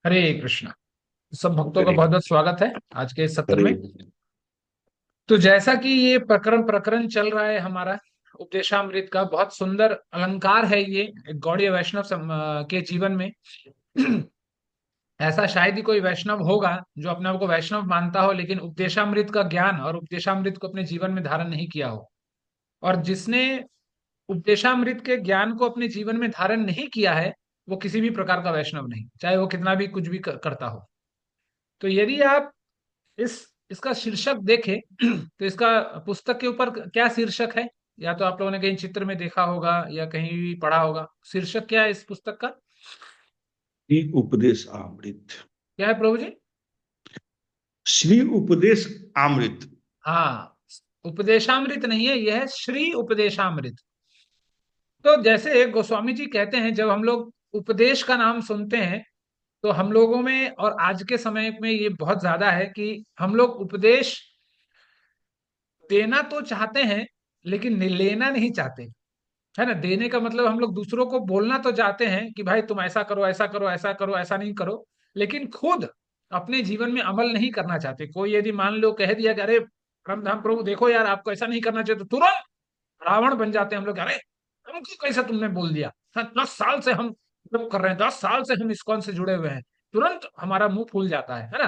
हरे कृष्णा। सब भक्तों का हरे बहुत बहुत स्वागत है आज के इस सत्र हरे। में। तो जैसा कि ये प्रकरण प्रकरण चल रहा है हमारा उपदेशामृत का, बहुत सुंदर अलंकार है ये एक गौड़ीय वैष्णव के जीवन में। ऐसा शायद ही कोई वैष्णव होगा जो अपने आप को वैष्णव मानता हो लेकिन उपदेशामृत का ज्ञान और उपदेशामृत को अपने जीवन में धारण नहीं किया हो। और जिसने उपदेशामृत के ज्ञान को अपने जीवन में धारण नहीं किया है, वो किसी भी प्रकार का वैष्णव नहीं, चाहे वो कितना भी कुछ भी करता हो। तो यदि आप इस इसका शीर्षक देखें तो इसका पुस्तक के ऊपर क्या शीर्षक है, या तो आप लोगों ने कहीं चित्र में देखा होगा या कहीं भी पढ़ा होगा। शीर्षक क्या है इस पुस्तक का? श्री उपदेश अमृत। क्या है प्रभु जी? श्री उपदेश अमृत। हाँ, उपदेशामृत नहीं है, यह है श्री उपदेशामृत। तो जैसे गोस्वामी जी कहते हैं, जब हम लोग उपदेश का नाम सुनते हैं तो हम लोगों में और आज के समय में ये बहुत ज्यादा है कि हम लोग उपदेश देना तो चाहते हैं लेकिन लेना नहीं चाहते। है ना? देने का मतलब हम लोग दूसरों को बोलना तो चाहते हैं कि भाई तुम ऐसा करो, ऐसा करो, ऐसा करो, ऐसा नहीं करो, लेकिन खुद अपने जीवन में अमल नहीं करना चाहते। कोई यदि मान लो कह दिया कि अरे रामधाम प्रभु देखो यार आपको ऐसा नहीं करना चाहिए, तो तुरंत रावण बन जाते हैं हम लोग। अरे हमको कैसा तुमने बोल दिया? हाँ, 10 साल से हम जब कर रहे हैं, 10 साल से हम इस्कॉन से जुड़े हुए हैं। तुरंत हमारा मुंह फूल जाता है ना?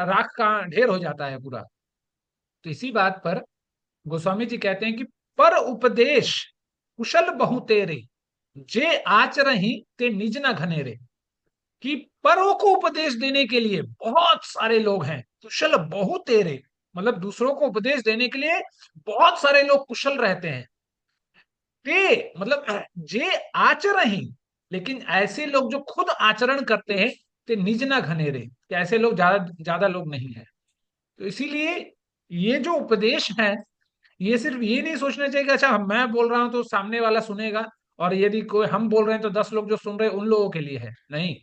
राख का ढेर हो जाता है पूरा। तो इसी बात पर गोस्वामी जी कहते हैं कि पर उपदेश कुशल बहु तेरे, जे आचरहि ते निज न घनेरे। कि परों को उपदेश देने के लिए बहुत सारे लोग हैं, कुशल बहु तेरे, मतलब दूसरों को उपदेश देने के लिए बहुत सारे लोग कुशल रहते हैं। ते मतलब जे आचरहि, लेकिन ऐसे लोग जो खुद आचरण करते हैं, ते निज न घनेरे, कि ऐसे लोग ज्यादा ज्यादा लोग नहीं है। तो इसीलिए ये जो उपदेश है, ये सिर्फ ये नहीं सोचना चाहिए कि अच्छा मैं बोल रहा हूं तो सामने वाला सुनेगा, और यदि कोई हम बोल रहे हैं तो 10 लोग जो सुन रहे हैं उन लोगों के लिए है। नहीं,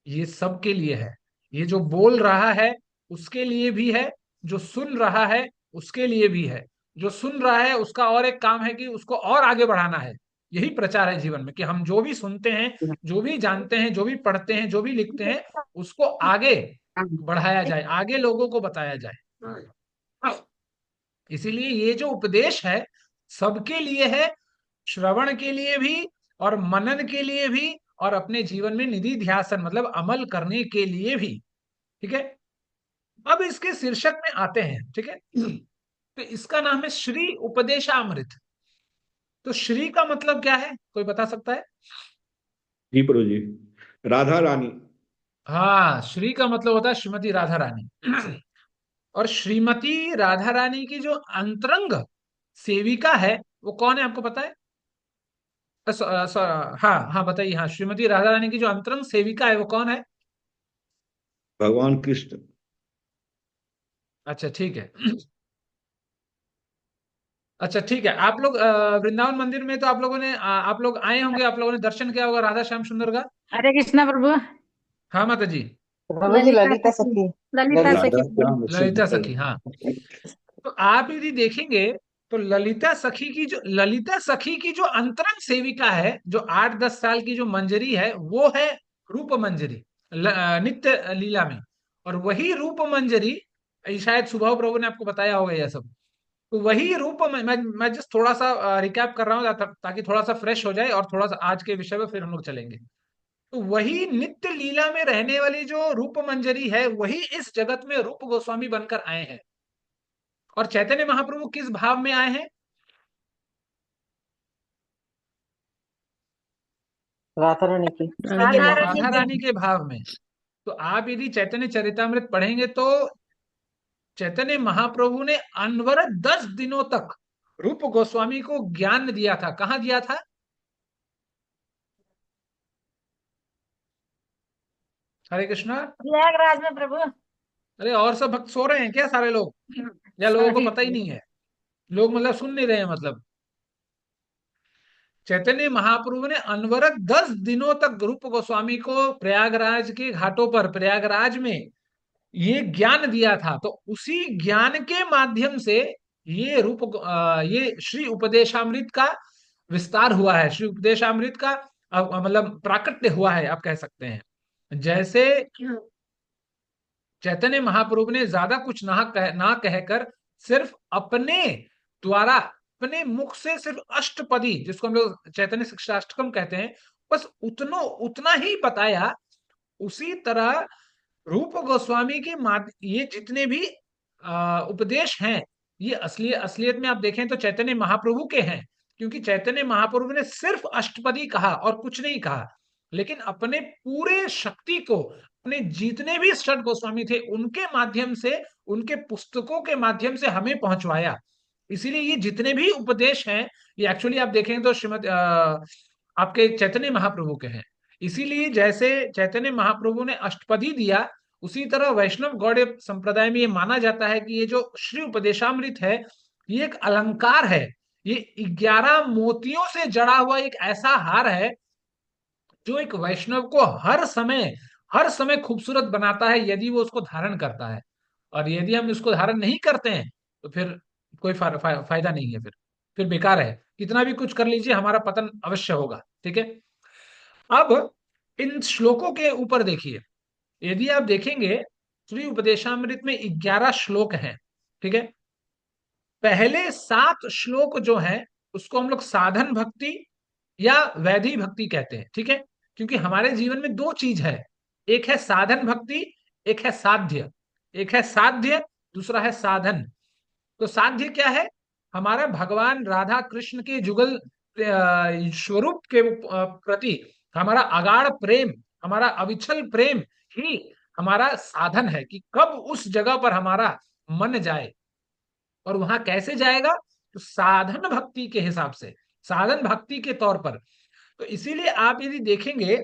ये सबके लिए है। ये जो बोल रहा है उसके लिए भी है, जो सुन रहा है उसके लिए भी है। जो सुन रहा है उसका और एक काम है कि उसको और आगे बढ़ाना है। यही प्रचार है जीवन में, कि हम जो भी सुनते हैं, जो भी जानते हैं, जो भी पढ़ते हैं, जो भी लिखते हैं, उसको आगे बढ़ाया जाए, आगे लोगों को बताया जाए। इसीलिए ये जो उपदेश है सबके लिए है, श्रवण के लिए भी और मनन के लिए भी, और अपने जीवन में निधि ध्यासन मतलब अमल करने के लिए भी। ठीक है? अब इसके शीर्षक में आते हैं। ठीक है? तो इसका नाम है श्री उपदेशामृत। तो श्री का मतलब क्या है, कोई बता सकता है? जी प्रभु जी। राधा रानी। हाँ, श्री का मतलब होता है श्रीमती राधा रानी। और श्रीमती राधा रानी की जो अंतरंग सेविका है वो कौन है, आपको पता है? हाँ हाँ, बताइए। हाँ, श्रीमती राधा रानी की जो अंतरंग सेविका है वो कौन है? भगवान कृष्ण। अच्छा ठीक है। अच्छा ठीक है। आप लोग वृंदावन मंदिर में तो आप लोगों ने आप लोग आए होंगे, आप लोगों ने दर्शन किया होगा राधा श्याम सुंदर का। हरे कृष्णा प्रभु। हाँ माता जी। प्रभु जी ललिता ललिता सखी। सखी। ललिता ललिता सखी राधा प्रभु। श्याम ललिता सुंदर। सखी, हाँ। तो आप यदि देखेंगे तो ललिता सखी की जो अंतरंग सेविका है, जो 8-10 साल की जो मंजरी है, वो है रूप मंजरी, नित्य लीला में। और वही रूप मंजरी, ये शायद सुभाव प्रभु ने आपको बताया होगा यह सब। तो वही रूप मैं जस्ट थोड़ा सा रिकैप कर रहा हूँ ताकि थोड़ा सा फ्रेश हो जाए, और थोड़ा सा आज के विषय में फिर हम लोग चलेंगे। तो वही नित्य लीला में रहने वाली जो रूप मंजरी है, वही इस जगत में रूप गोस्वामी बनकर आए हैं। और चैतन्य महाप्रभु किस भाव में आए हैं? राधा रानी की। चैतन्य राधा रानी राधा के। रानी के भाव में। तो आप यदि चैतन्य चरितामृत पढ़ेंगे तो चैतन्य महाप्रभु ने अनवरत 10 दिनों तक रूप गोस्वामी को ज्ञान दिया था। कहाँ दिया था? हरे कृष्णा। प्रयागराज में प्रभु। अरे और सब भक्त सो रहे हैं क्या सारे लोग, या लोगों को सॉरी पता ही प्रभु। नहीं है? लोग मतलब सुन नहीं रहे हैं मतलब। चैतन्य महाप्रभु ने अनवरत 10 दिनों तक रूप गोस्वामी को प्रयागराज के घाटों पर, प्रयागराज में ये ज्ञान दिया था। तो उसी ज्ञान के माध्यम से ये श्री उपदेशामृत का विस्तार हुआ है, श्री उपदेशामृत का मतलब प्राकट्य हुआ है, आप कह सकते हैं। जैसे चैतन्य महाप्रभु ने ज्यादा कुछ ना कहकर सिर्फ अपने द्वारा, अपने मुख से सिर्फ अष्टपदी, जिसको हम लोग चैतन्य शिक्षाष्टकम कहते हैं, बस उतना ही बताया। उसी तरह रूप गोस्वामी के ये जितने भी उपदेश हैं, ये असलियत में आप देखें तो चैतन्य महाप्रभु के हैं, क्योंकि चैतन्य महाप्रभु ने सिर्फ अष्टपदी कहा और कुछ नहीं कहा, लेकिन अपने पूरे शक्ति को, अपने जितने भी षट गोस्वामी थे उनके माध्यम से, उनके पुस्तकों के माध्यम से हमें पहुंचवाया। इसीलिए ये जितने भी उपदेश हैं, ये एक्चुअली आप देखेंगे तो आपके चैतन्य महाप्रभु के हैं। इसीलिए जैसे चैतन्य महाप्रभु ने अष्टपदी दिया, उसी तरह वैष्णव गौड़ीय संप्रदाय में ये माना जाता है कि ये जो श्री उपदेशामृत है, ये एक अलंकार है। ये 11 मोतियों से जड़ा हुआ एक ऐसा हार है जो एक वैष्णव को हर समय खूबसूरत बनाता है, यदि वो उसको धारण करता है। और यदि हम इसको धारण नहीं करते हैं तो फिर कोई फायदा नहीं है, फिर बेकार है। कितना भी कुछ कर लीजिए, हमारा पतन अवश्य होगा। ठीक है, अब इन श्लोकों के ऊपर देखिए। यदि आप देखेंगे, श्री उपदेशामृत में 11 श्लोक हैं। ठीक है, पहले 7 श्लोक जो है उसको हम लोग साधन भक्ति या वैधि भक्ति कहते हैं। ठीक है, क्योंकि हमारे जीवन में दो चीज है, एक है साधन भक्ति, एक है साध्य। एक है साध्य, दूसरा है साधन। तो साध्य क्या है? हमारा भगवान राधा कृष्ण के जुगल स्वरूप के प्रति हमारा अगाध प्रेम, हमारा अविचल प्रेम ही हमारा साधन है कि कब उस जगह पर हमारा मन जाए। और वहां कैसे जाएगा? तो साधन भक्ति के हिसाब से, साधन भक्ति के तौर पर। तो इसीलिए आप यदि देखेंगे,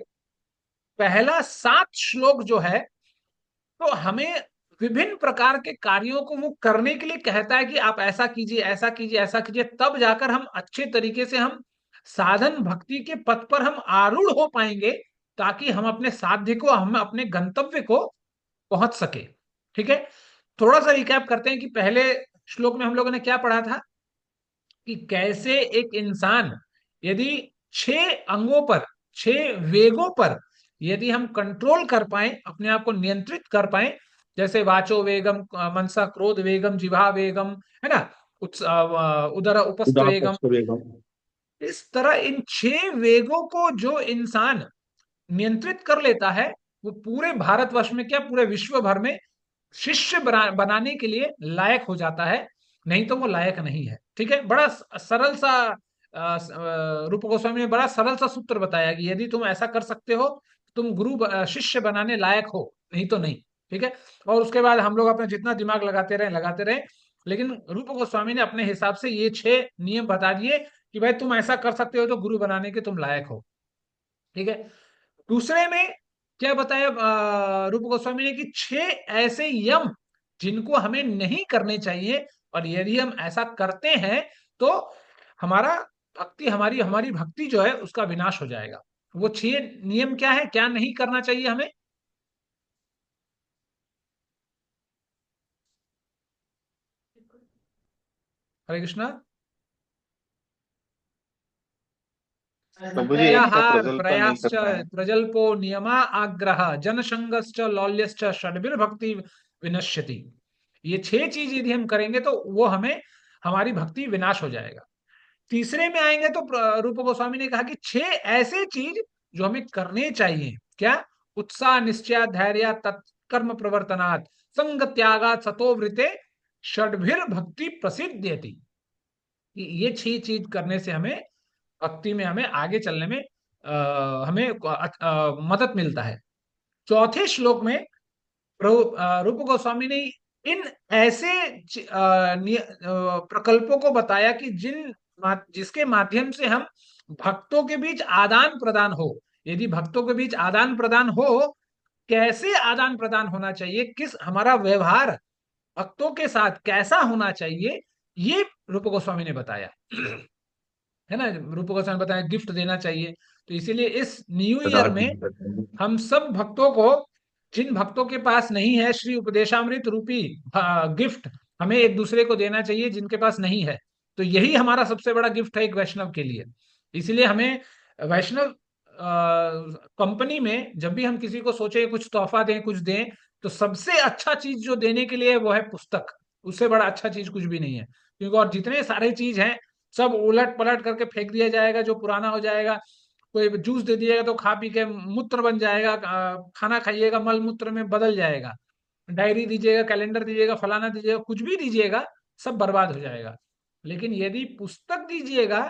पहला 7 श्लोक जो है, तो हमें विभिन्न प्रकार के कार्यों को वो करने के लिए कहता है कि आप ऐसा कीजिए, ऐसा कीजिए, ऐसा कीजिए, तब जाकर हम अच्छे तरीके से हम साधन भक्ति के पथ पर हम आरूढ़ हो पाएंगे, ताकि हम अपने साध्य को, हम अपने गंतव्य को पहुंच सके। ठीक है, थोड़ा सा रिकैप करते हैं कि पहले श्लोक में हम लोगों ने क्या पढ़ा था, कि कैसे एक इंसान यदि 6 अंगों पर, 6 वेगों पर यदि हम कंट्रोल कर पाए, अपने आप को नियंत्रित कर पाए, जैसे वाचो वेगम, मनसा क्रोध वेगम, जिह्वा वेगम, है ना, उदर उपस्थ वेगम। उदाहरण वेगम। इस तरह इन 6 वेगों को जो इंसान नियंत्रित कर लेता है, वो पूरे भारतवर्ष में क्या, पूरे विश्व भर में शिष्य बनाने के लिए लायक हो जाता है, नहीं तो वो लायक नहीं है। ठीक है, बड़ा सरल सा रूप गोस्वामी ने बड़ा सरल सा सूत्र बताया कि यदि तुम ऐसा कर सकते हो, तुम शिष्य बनाने लायक हो, नहीं तो नहीं। ठीक है, और उसके बाद हम लोग अपना जितना दिमाग लगाते रहे, लेकिन रूप गोस्वामी ने अपने हिसाब से ये 6 नियम बता दिए कि भाई तुम ऐसा कर सकते हो तो गुरु बनाने के तुम लायक हो। ठीक है, दूसरे में क्या बताया रूप गोस्वामी ने, कि 6 ऐसे यम जिनको हमें नहीं करने चाहिए, और यदि हम ऐसा करते हैं तो हमारा भक्ति, हमारी हमारी भक्ति जो है उसका विनाश हो जाएगा। वो 6 नियम क्या है, क्या नहीं करना चाहिए हमें? हरे कृष्णा। प्रभु जी, एक था प्रत्याहार, प्रज्वल पर नहीं प्रयाश्च, करता है। प्रजल्पो, नियमा, आग्रह, जनसंगश्च, लौल्यश्च, षड्भिर्भक्ति विनश्यति। ये 6 चीज यदि हम करेंगे तो वो हमें, हमारी भक्ति विनाश हो जाएगा। तीसरे में आएंगे तो रूप गोस्वामी ने कहा कि 6 ऐसे चीज जो हमें करने चाहिए। क्या? उत्साह, निश्चय, धैर्य, तत्कर्म प्रवर्तनात्, संग त्यागात्, सतोवृते, षड्भिर भक्ति प्रसिद्ध्यति। ये 6 चीज करने से हमें भक्ति में, हमें आगे चलने में हमें मदद मिलता है। चौथे श्लोक में रूप गोस्वामी ने इन ऐसे प्रकल्पों को बताया कि जिसके माध्यम से हम भक्तों के बीच आदान प्रदान हो। यदि भक्तों के बीच आदान प्रदान हो, कैसे आदान प्रदान होना चाहिए, किस हमारा व्यवहार भक्तों के साथ कैसा होना चाहिए, ये रूप गोस्वामी ने बताया। है ना, रूप गोस्वामी ने बताया गिफ्ट देना चाहिए। तो इसीलिए इस न्यू ईयर में हम सब भक्तों को, जिन भक्तों के पास नहीं है श्री उपदेशामृत रूपी गिफ्ट, हमें एक दूसरे को देना चाहिए जिनके पास नहीं है। तो यही हमारा सबसे बड़ा गिफ्ट है एक वैष्णव के लिए। इसलिए हमें वैष्णव कंपनी में जब भी हम किसी को सोचे कुछ तोहफा दें, कुछ दें, तो सबसे अच्छा चीज जो देने के लिए है वो है पुस्तक। उससे बड़ा अच्छा चीज कुछ भी नहीं है, क्योंकि और जितने सारे चीज हैं सब उलट पलट करके फेंक दिया जाएगा, जो पुराना हो जाएगा। कोई जूस दे दिएगा तो खा पी के मूत्र बन जाएगा, खाना खाइएगा मल मूत्र में बदल जाएगा। डायरी दीजिएगा, कैलेंडर दीजिएगा, फलाना दीजिएगा, कुछ भी दीजिएगा, सब बर्बाद हो जाएगा। लेकिन यदि पुस्तक दीजिएगा,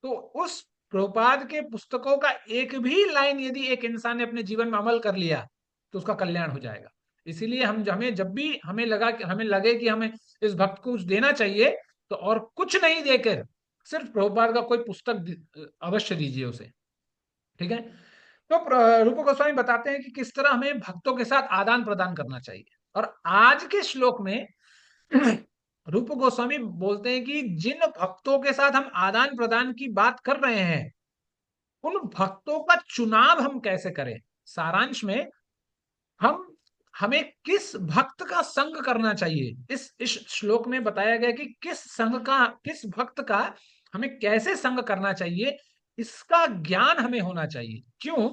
तो उस प्रभुपाद के पुस्तकों का एक भी लाइन यदि एक इंसान ने अपने जीवन में अमल कर लिया, तो उसका कल्याण हो जाएगा। इसीलिए हम हमें जब भी हमें लगे कि हमें इस भक्त को कुछ देना चाहिए, तो और कुछ नहीं देकर सिर्फ प्रभुपाद का कोई पुस्तक अवश्य दीजिए उसे। ठीक है। तो रूप गोस्वामी बताते हैं कि किस तरह हमें भक्तों के साथ आदान प्रदान करना चाहिए। और आज के श्लोक में रूप गोस्वामी बोलते हैं कि जिन भक्तों के साथ हम आदान प्रदान की बात कर रहे हैं, उन भक्तों का चुनाव हम कैसे करें। सारांश में हम हमें किस भक्त का संग करना चाहिए, इस श्लोक में बताया गया कि किस भक्त का हमें कैसे संग करना चाहिए, इसका ज्ञान हमें होना चाहिए। क्यों?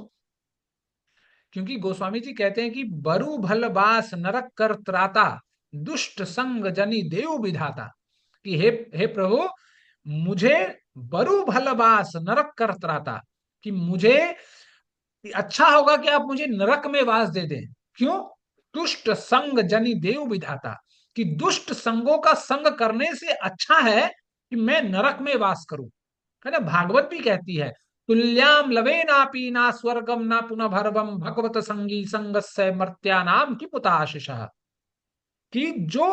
क्योंकि गोस्वामी जी कहते हैं कि बरु भल बास नरक कर त्राता, दुष्ट संग जनी देव विधाता। कि हे प्रभु, मुझे बरु भल बास नरक कर त्राता, कि मुझे अच्छा होगा कि आप मुझे नरक में वास दे दें। क्यों? दुष्ट संग जनी देव विधाता, कि दुष्ट संगों का संग करने से अच्छा है कि मैं नरक में वास करूं। है ना, भागवत भी कहती है, तुल्याम लवे नापी ना स्वर्गम ना पुनः भरवम भगवत संगी संगस्य मर्त्यानाम की पुताशिष। कि जो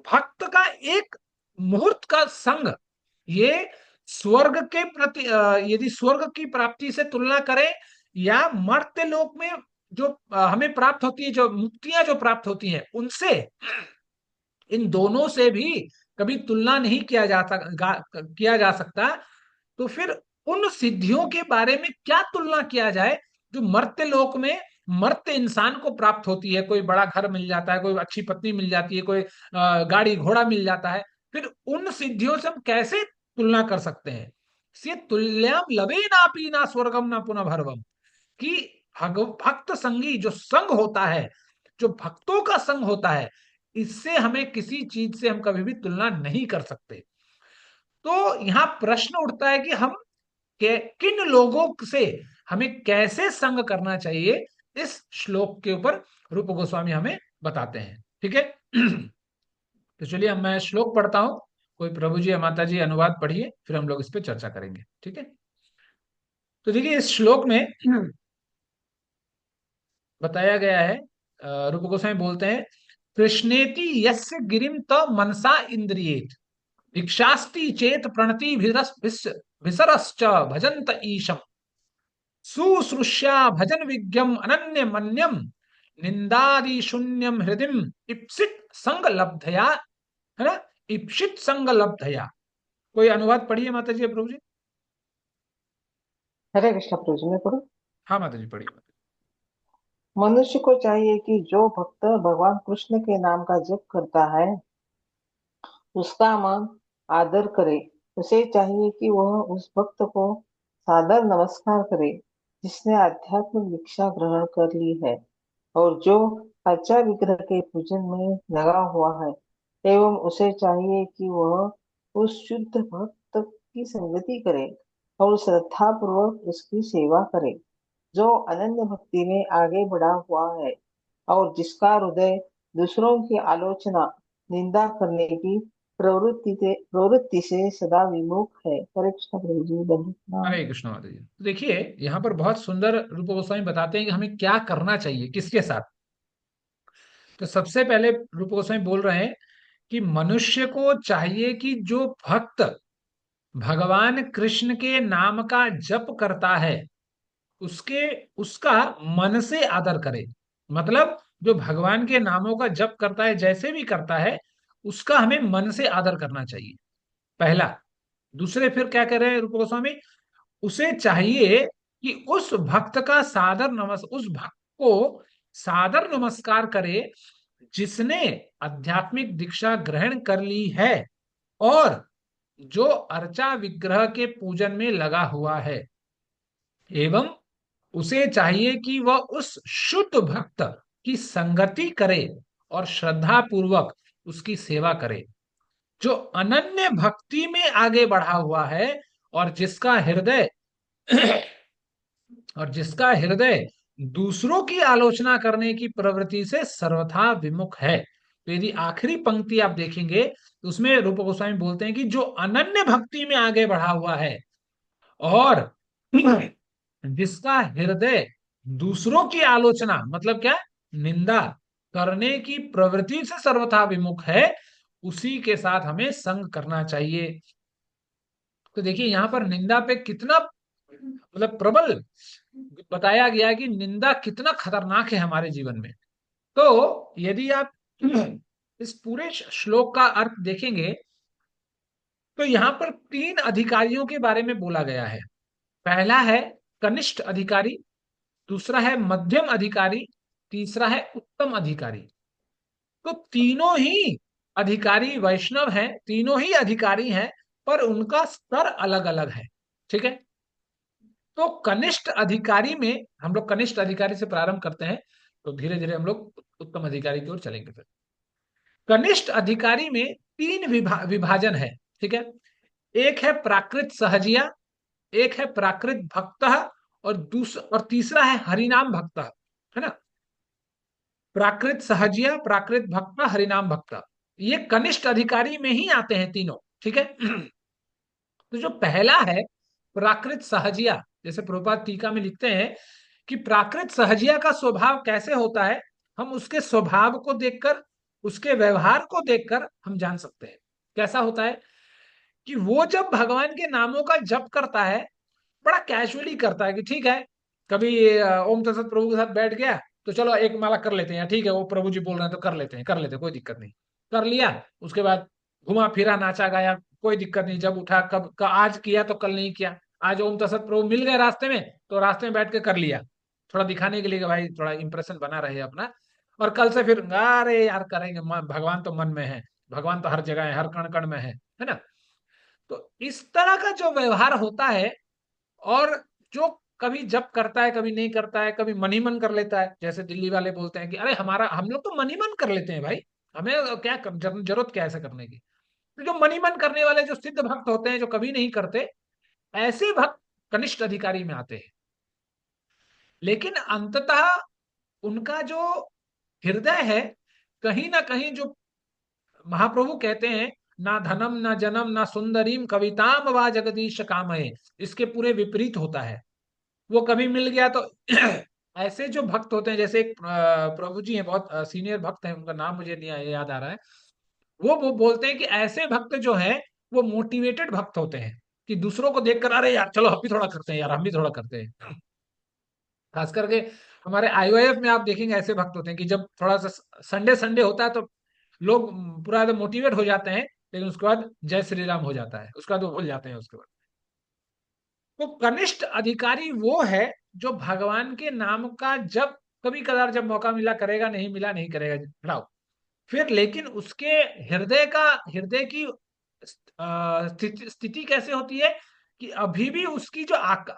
भक्त का एक मुहूर्त का संग, ये स्वर्ग के प्रति यदि स्वर्ग की प्राप्ति से तुलना करें, या मर्त्य लोक में जो हमें प्राप्त होती है, जो मुक्तियां जो प्राप्त होती हैं, उनसे, इन दोनों से भी कभी तुलना नहीं किया जा सकता। तो फिर उन सिद्धियों के बारे में क्या तुलना किया जाए जो मर्त्य लोक में मर्त्य इंसान को प्राप्त होती है। कोई बड़ा घर मिल जाता है, कोई अच्छी पत्नी मिल जाती है, कोई गाड़ी घोड़ा मिल जाता है। फिर उन सिद्धियों से हम कैसे तुलना कर सकते हैं। से तुल्याम लवे ना पीना स्वर्गम ना पुनः भरवम, कि भक्त संगी जो संग होता है, जो भक्तों का संग होता है, इससे हमें किसी चीज से हम कभी भी तुलना नहीं कर सकते। तो यहाँ प्रश्न उठता है कि हम किन लोगों से हमें कैसे संग करना चाहिए, इस श्लोक के ऊपर रूप गोस्वामी हमें बताते हैं। ठीक है। तो चलिए अब मैं श्लोक पढ़ता हूं। कोई प्रभु जी या माता जी अनुवाद पढ़िए, फिर हम लोग इस पर चर्चा करेंगे। ठीक है। तो देखिए, इस श्लोक में बताया गया है, रूप गोस्वामी बोलते हैं, कृष्णेति यस्य गिरिम त मनसा इंद्रियेत, भिक्षास्ति चेत प्रणति विसरश्च भजंत ईशम, शुश्रूष्या भजन विज्ञम अनन्य मन्यम, निंदादि शून्यम हृदय इप्सित संग लब्धया। है ना, इप्सित संग लब्धया। कोई अनुवाद पढ़िए माता जी, प्रभु जी। हरे कृष्ण प्रभु जी, मैं पढ़ूं? हाँ माता जी, पढ़िए। मनुष्य को चाहिए कि जो भक्त भगवान कृष्ण के नाम का जप करता है, उसका मन आदर करे। उसे चाहिए कि वह उस भक्त को सादर नमस्कार करे जिसने आध्यात्मिक दीक्षा ग्रहण कर ली है और जो अर्चा विग्रह के पूजन में लगा हुआ है। एवं उसे चाहिए कि वह उस शुद्ध भक्त की संगति करे और श्रद्धा पूर्वक उसकी सेवा करे, जो अनन्य भक्ति में आगे बढ़ा हुआ है और जिसका हृदय दूसरों की आलोचना निंदा करने की प्रवृत्ति से सदा विमुख है। हरे कृष्ण प्रभु जी, धन्यवाद। हरे कृष्ण माता जी। तो देखिए, यहाँ पर बहुत सुंदर रूप गोस्वामी बताते हैं कि हमें क्या करना चाहिए, किसके साथ। तो सबसे पहले रूप गोस्वामी बोल रहे हैं कि मनुष्य को चाहिए कि जो भक्त भगवान कृष्ण के नाम का जप करता है, उसके उसका मन से आदर करे। मतलब जो भगवान के नामों का जप करता है, जैसे भी करता है, उसका हमें मन से आदर करना चाहिए, पहला। दूसरे फिर क्या कह रहे हैं रूप गोस्वामी, उसे चाहिए कि उस भक्त को सादर नमस्कार करे जिसने आध्यात्मिक दीक्षा ग्रहण कर ली है और जो अर्चा विग्रह के पूजन में लगा हुआ है। एवं उसे चाहिए कि वह उस शुद्ध भक्त की संगति करे और श्रद्धा पूर्वक उसकी सेवा करे, जो अनन्य भक्ति में आगे बढ़ा हुआ है और जिसका हृदय दूसरों की आलोचना करने की प्रवृत्ति से सर्वथा विमुख है। तो यदि आखिरी पंक्ति आप देखेंगे तो उसमें रूप गोस्वामी बोलते हैं कि जो अनन्य भक्ति में आगे बढ़ा हुआ है और जिसका हृदय दूसरों की आलोचना मतलब क्या, निंदा करने की प्रवृत्ति से सर्वथा विमुख है, उसी के साथ हमें संग करना चाहिए। तो देखिए यहां पर निंदा पे कितना मतलब प्रबल बताया गया है कि निंदा कितना खतरनाक है हमारे जीवन में। तो यदि आप इस पूरे श्लोक का अर्थ देखेंगे तो यहां पर 3 अधिकारियों के बारे में बोला गया है। पहला है कनिष्ठ अधिकारी, दूसरा है मध्यम अधिकारी, तीसरा है उत्तम अधिकारी। तो तीनों ही अधिकारी वैष्णव हैं, तीनों ही अधिकारी हैं, पर उनका स्तर अलग अलग है। ठीक है, तो कनिष्ठ अधिकारी में हम लोग कनिष्ठ अधिकारी से प्रारंभ करते हैं, तो धीरे धीरे हम लोग उत्तम अधिकारी की ओर चलेंगे। फिर कनिष्ठ अधिकारी में 3 विभाजन है। ठीक है, एक है प्राकृत सहजिया, एक है प्राकृत भक्त और तीसरा है हरिनाम भक्त, है ना। प्राकृत सहजिया, प्राकृत भक्त, हरिनाम भक्त, ये कनिष्ठ अधिकारी में ही आते हैं तीनों। ठीक है, तो जो पहला है प्राकृत सहजिया, जैसे प्रभुपाद टीका में लिखते हैं कि प्राकृत सहजिया का स्वभाव कैसे होता है, हम उसके स्वभाव को देखकर, उसके व्यवहार को देखकर हम जान सकते हैं। कैसा होता है कि वो जब भगवान के नामों का जप करता है, बड़ा कैजुअली करता है कि ठीक है, कभी ओम तत्सत प्रभु के साथ बैठ गया तो चलो एक माला कर लेते हैं, ठीक है वो प्रभु जी बोल रहे हैं तो कर लेते हैं, कोई दिक्कत नहीं, कर लिया। उसके बाद घुमा फिरा नाचा गाया, कोई दिक्कत नहीं, जब उठा आज किया तो कल नहीं किया, आज ओम तत्सत प्रभु मिल गए रास्ते में तो रास्ते में बैठ के कर लिया, थोड़ा दिखाने के लिए कि भाई थोड़ा इंप्रेशन बना रहे अपना, और कल से फिर अरे यार करेंगे, भगवान तो मन में है, भगवान तो हर जगह है, हर कण कण में है ना। तो इस तरह का जो व्यवहार होता है, और जो कभी जब करता है कभी नहीं करता है, कभी मन ही मन कर लेता है, जैसे दिल्ली वाले बोलते हैं कि अरे हमारा हम लोग तो मन ही मन कर लेते हैं भाई, हमें क्या जरूरत क्या है ऐसा करने की। तो जो मन ही मन करने वाले जो सिद्ध भक्त होते हैं, जो कभी नहीं करते, ऐसे भक्त कनिष्ठ अधिकारी में आते हैं। लेकिन अंततः उनका जो हृदय है, कहीं ना कहीं जो महाप्रभु कहते हैं, ना धनम ना जनम ना सुंदरीम कविताम वा जगदीश कामये, इसके पूरे विपरीत होता है। वो कभी मिल गया तो ऐसे जो भक्त होते हैं, जैसे एक प्रभु जी हैं, बहुत सीनियर भक्त हैं, उनका नाम मुझे नहीं याद आ रहा है, वो बोलते हैं कि ऐसे भक्त जो हैं वो मोटिवेटेड भक्त होते हैं, कि दूसरों को देखकर अरे यार चलो हम भी थोड़ा करते हैं, यार हम भी थोड़ा करते हैं। खास करके हमारे आईओएफ में आप देखेंगे ऐसे भक्त होते हैं कि जब थोड़ा सा संडे संडे होता है तो लोग पूरा एकदम मोटिवेट हो जाते हैं, लेकिन उसके बाद जय श्री राम हो जाता है, उसके बाद वो भूल जाते हैं उसके बाद। तो कनिष्ठ अधिकारी वो है जो भगवान के नाम का जब कभी कदार जब मौका मिला करेगा, नहीं मिला नहीं करेगा, हटाओ। फिर लेकिन उसके हृदय की स्थिति कैसे होती है कि अभी भी उसकी जो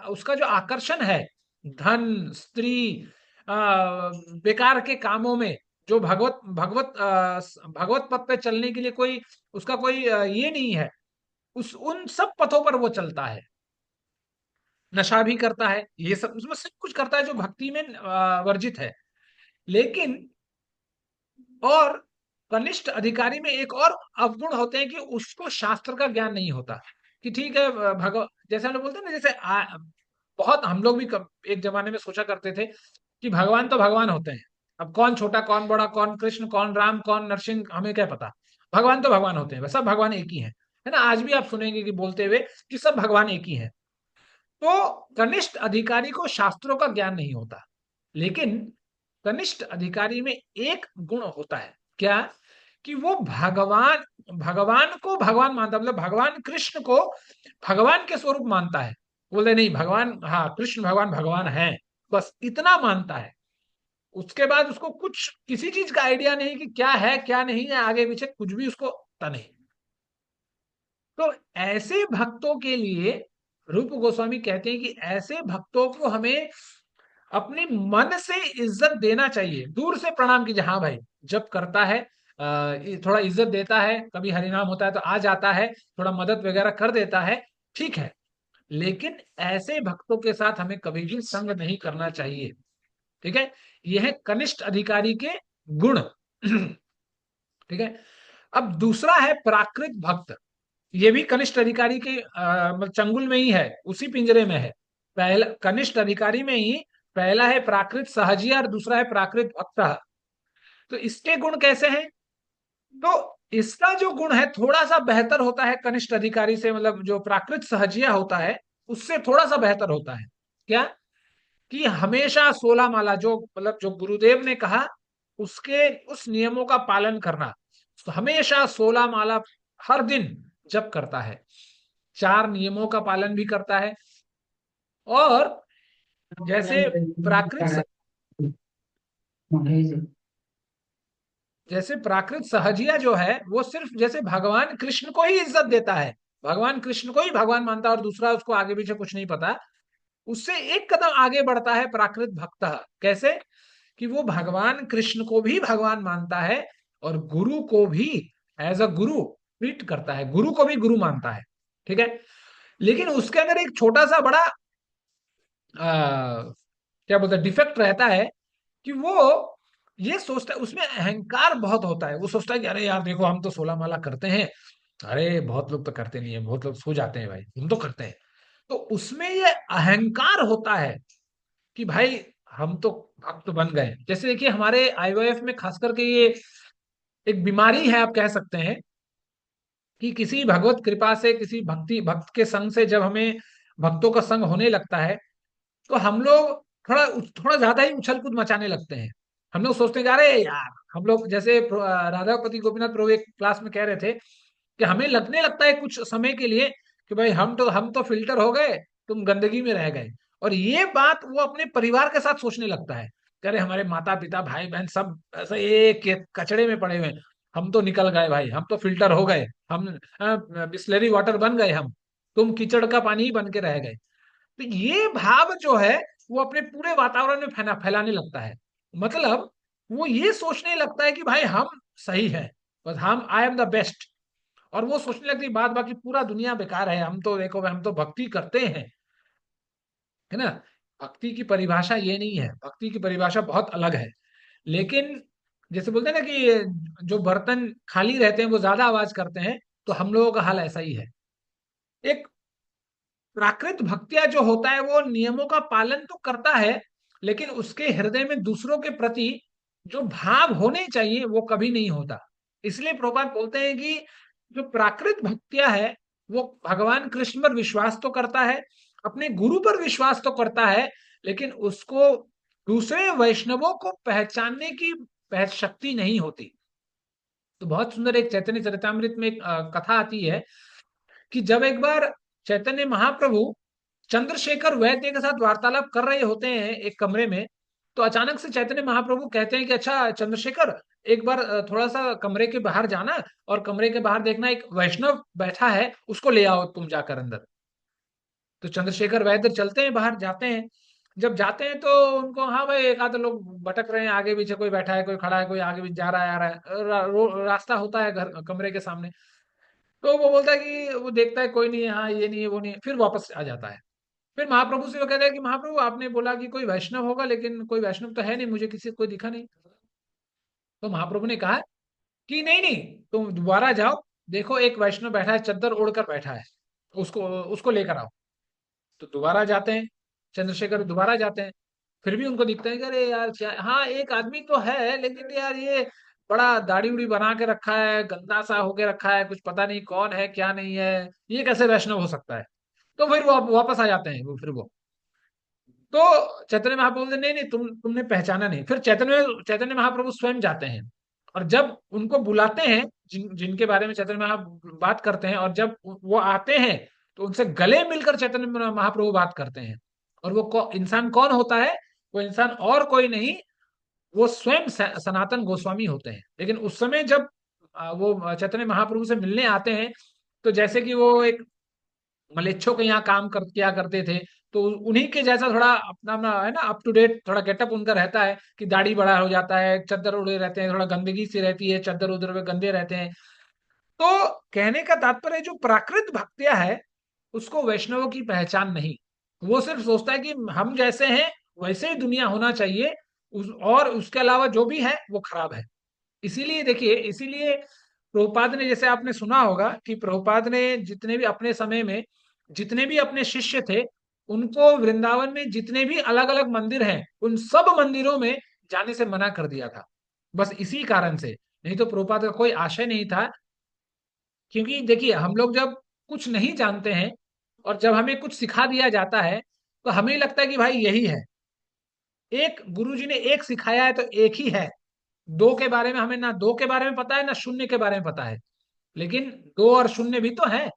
उसका जो आकर्षण है धन स्त्री बेकार के कामों में, जो भगवत भगवत भगवत पथ पे चलने के लिए कोई उसका कोई ये नहीं है, उस उन सब पथों पर वो चलता है। नशा भी करता है, ये सब उसमें सब कुछ करता है जो भक्ति में वर्जित है। लेकिन और कनिष्ठ अधिकारी में एक और अवगुण होते हैं कि उसको शास्त्र का ज्ञान नहीं होता, कि ठीक है जैसे हम लोग बोलते हैं ना, जैसे बहुत हम लोग भी एक जमाने में सोचा करते थे कि भगवान तो भगवान होते हैं, अब कौन छोटा कौन बड़ा, कौन कृष्ण कौन राम कौन नरसिंह, हमें क्या पता, भगवान तो भगवान होते हैं, सब भगवान एक ही है ना। आज भी आप सुनेंगे कि बोलते हुए कि सब भगवान एक ही है। तो कनिष्ठ अधिकारी को शास्त्रों का ज्ञान नहीं होता, लेकिन कनिष्ठ अधिकारी में एक गुण होता है, क्या, कि वो भगवान भगवान को भगवान मानता, मतलब भगवान कृष्ण को भगवान के स्वरूप मानता है। बोलते नहीं भगवान, हाँ कृष्ण भगवान भगवान है, बस इतना मानता है। उसके बाद उसको कुछ किसी चीज का आइडिया नहीं कि क्या है क्या नहीं है, आगे पीछे कुछ भी उसको पता नहीं। तो ऐसे भक्तों के लिए रूप गोस्वामी कहते हैं कि ऐसे भक्तों को हमें अपने मन से इज्जत देना चाहिए, दूर से प्रणाम कीजिए। हाँ भाई, जब करता है थोड़ा इज्जत देता है, कभी हरिनाम होता है तो आ जाता है, थोड़ा मदद वगैरह कर देता है, ठीक है। लेकिन ऐसे भक्तों के साथ हमें कभी भी संग नहीं करना चाहिए, ठीक है। यह है कनिष्ठ अधिकारी के गुण। ठीक है। अब दूसरा है प्राकृत भक्त। ये भी कनिष्ठ अधिकारी के मतलब चंगुल में ही है, उसी पिंजरे में है। पहला कनिष्ठ अधिकारी में ही पहला है प्राकृत सहजिया और दूसरा है प्राकृत भक्त। तो इसके गुण कैसे हैं? तो इसका जो गुण है थोड़ा सा बेहतर होता है कनिष्ठ अधिकारी से, मतलब जो प्राकृत सहजिया होता है उससे थोड़ा सा बेहतर होता है। क्या? कि हमेशा 16 माला, जो मतलब जो गुरुदेव ने कहा उसके उस नियमों का पालन करना। तो हमेशा 16 माला हर दिन जप करता है, 4 नियमों का पालन भी करता है। और जैसे प्राकृत जैसे प्राकृत सहजिया जो है वो सिर्फ जैसे भगवान कृष्ण को ही इज्जत देता है, भगवान कृष्ण को ही भगवान मानता है और दूसरा उसको आगे पीछे कुछ नहीं पता, उससे एक कदम आगे बढ़ता है प्राकृत भक्त। कैसे? कि वो भगवान कृष्ण को भी भगवान मानता है और गुरु को भी एज अ गुरु ट्रीट करता है, गुरु को भी गुरु मानता है, ठीक है। लेकिन उसके अंदर एक छोटा सा बड़ा क्या बोलते हैं डिफेक्ट रहता है, कि वो ये सोचता है, उसमें अहंकार बहुत होता है। वो सोचता है कि अरे यार देखो, हम तो 16 माला करते हैं, अरे बहुत लोग तो करते नहीं है, बहुत लोग सो जाते हैं भाई, हम तो करते हैं। तो उसमें ये अहंकार होता है कि भाई हम तो भक्त बन गए। जैसे देखिए हमारे आईओएफ में खास करके ये एक बीमारी है, आप कह सकते हैं, कि किसी भगवत कृपा से, किसी भक्त के संग से जब हमें भक्तों का संग होने लगता है तो हम लोग थोड़ा ज्यादा ही उछल कूद मचाने लगते हैं। हम लोग सोचते हैं कि अरे यार, हम लोग जैसे राधापति गोपीनाथ प्रभु एक क्लास में कह रहे थे कि हमें लगने लगता है कुछ समय के लिए कि भाई हम तो फिल्टर हो गए, तुम गंदगी में रह गए। और ये बात वो अपने परिवार के साथ सोचने लगता है कि अरे हमारे माता पिता भाई बहन सब ऐसे एक कचड़े में पड़े हुए हैं, हम तो निकल गए भाई, हम तो फिल्टर हो गए, हम बिस्लरी वाटर बन गए, हम तुम कीचड़ का पानी ही बन के रह गए। तो ये भाव जो है वो अपने पूरे वातावरण में फैलाने लगता है। मतलब वो ये सोचने लगता है कि भाई हम सही है, बस हम आई एम द बेस्ट। और वो सोचने लगती है बाद बाकी पूरा दुनिया बेकार है, हम तो देखो हम तो भक्ति करते हैं, है ना। भक्ति की परिभाषा ये नहीं है, भक्ति की परिभाषा बहुत अलग है। लेकिन जैसे बोलते हैं ना कि जो बर्तन खाली रहते हैं वो ज्यादा आवाज करते हैं, तो हम लोगों का हाल ऐसा ही है। एक प्राकृत भक्तिया जो होता है वो नियमों का पालन तो करता है, लेकिन उसके हृदय में दूसरों के प्रति जो भाव होने चाहिए वो कभी नहीं होता। इसलिए प्रभुपाद बोलते हैं कि जो प्राकृत भक्तिया है वो भगवान कृष्ण पर विश्वास तो करता है, अपने गुरु पर विश्वास तो करता है, लेकिन उसको दूसरे वैष्णवों को पहचानने की शक्ति नहीं होती। तो बहुत सुंदर एक चैतन्य चरितमृत में एक कथा आती है कि जब एक बार चैतन्य महाप्रभु चंद्रशेखर वैद्य के साथ वार्तालाप कर रहे होते हैं एक कमरे में, तो अचानक से चैतन्य महाप्रभु कहते हैं कि अच्छा चंद्रशेखर, एक बार थोड़ा सा कमरे के बाहर जाना और कमरे के बाहर देखना एक वैष्णव बैठा है, उसको ले आओ तुम जाकर अंदर। तो चंद्रशेखर वैद्य चलते हैं, बाहर जाते हैं। जब जाते हैं तो उनको, हाँ भाई एक आधे लोग भटक रहे हैं, आगे पीछे कोई बैठा है, कोई खड़ा है, कोई आगे पीछे जा रहा है आ रहा है, रास्ता होता है घर कमरे के सामने। तो वो बोलता है कि वो देखता है कोई नहीं है, हाँ ये नहीं है वो नहीं है, फिर वापस आ जाता है। फिर महाप्रभु से वो कहता है कि महाप्रभु आपने बोला कि कोई वैष्णव होगा, लेकिन कोई वैष्णव तो है नहीं, मुझे किसी कोई दिखा नहीं। तो महाप्रभु ने कहा कि नहीं नहीं, तुम दोबारा जाओ, देखो एक वैष्णव बैठा है, चद्दर ओढ़कर बैठा है, उसको उसको लेकर आओ। तो दोबारा जाते हैं, चंद्रशेखर दोबारा जाते हैं, फिर भी उनको दिखता है कि अरे यार क्या, हाँ एक आदमी तो है लेकिन यार ये बड़ा दाढ़ी उड़ी बना के रखा है, गंदा सा होके रखा है, कुछ पता नहीं कौन है क्या नहीं है, ये कैसे वैष्णव हो सकता है। तो फिर वो वापस आ जाते हैं, वो फिर वो तो चैतन्य महाप्रभु बोलते नहीं नहीं, तुमने पहचाना नहीं। फिर चैतन्य महाप्रभु स्वयं जाते हैं और जब उनको बुलाते हैं, जिनके बारे में चैतन्य महाप्रभु बात करते हैं, और जब वो आते हैं तो उनसे गले मिलकर चैतन्य महाप्रभु बात करते हैं। और वो इंसान कौन होता है? वो इंसान और कोई नहीं, वो स्वयं सनातन गोस्वामी होते हैं। लेकिन उस समय जब वो चैतन्य महाप्रभु से मिलने आते हैं, तो जैसे कि वो एक मलेच्छों के यहाँ काम किया करते थे, तो उन्हीं के जैसा थोड़ा अपना अपना है ना, अप टू डेट थोड़ा गेटअप उनका रहता है कि दाढ़ी बड़ा हो जाता है, चद्दर उड़े रहते हैं, थोड़ा गंदगी सी रहती है, चद्दर उधर में गंदे रहते हैं। तो कहने का तात्पर्य जो प्राकृत भक्तियां है उसको वैष्णवों की पहचान नहीं। वो सिर्फ सोचता है कि हम जैसे हैं वैसे ही दुनिया होना चाहिए, और उसके अलावा जो भी है वो खराब है। इसीलिए देखिए, इसीलिए प्रभुपाद ने, जैसे आपने सुना होगा कि प्रभुपाद ने जितने भी अपने समय में जितने भी अपने शिष्य थे, उनको वृंदावन में जितने भी अलग अलग मंदिर हैं उन सब मंदिरों में जाने से मना कर दिया था, बस इसी कारण से। नहीं तो प्रभुपाद का कोई आशय नहीं था। क्योंकि देखिए, हम लोग जब कुछ नहीं जानते हैं और जब हमें कुछ सिखा दिया जाता है तो हमें लगता है कि भाई यही है। एक गुरुजी ने एक सिखाया है तो एक ही है। दो के बारे में हमें ना दो के बारे में पता है ना शून्य के बारे में पता है, लेकिन दो और शून्य भी तो है।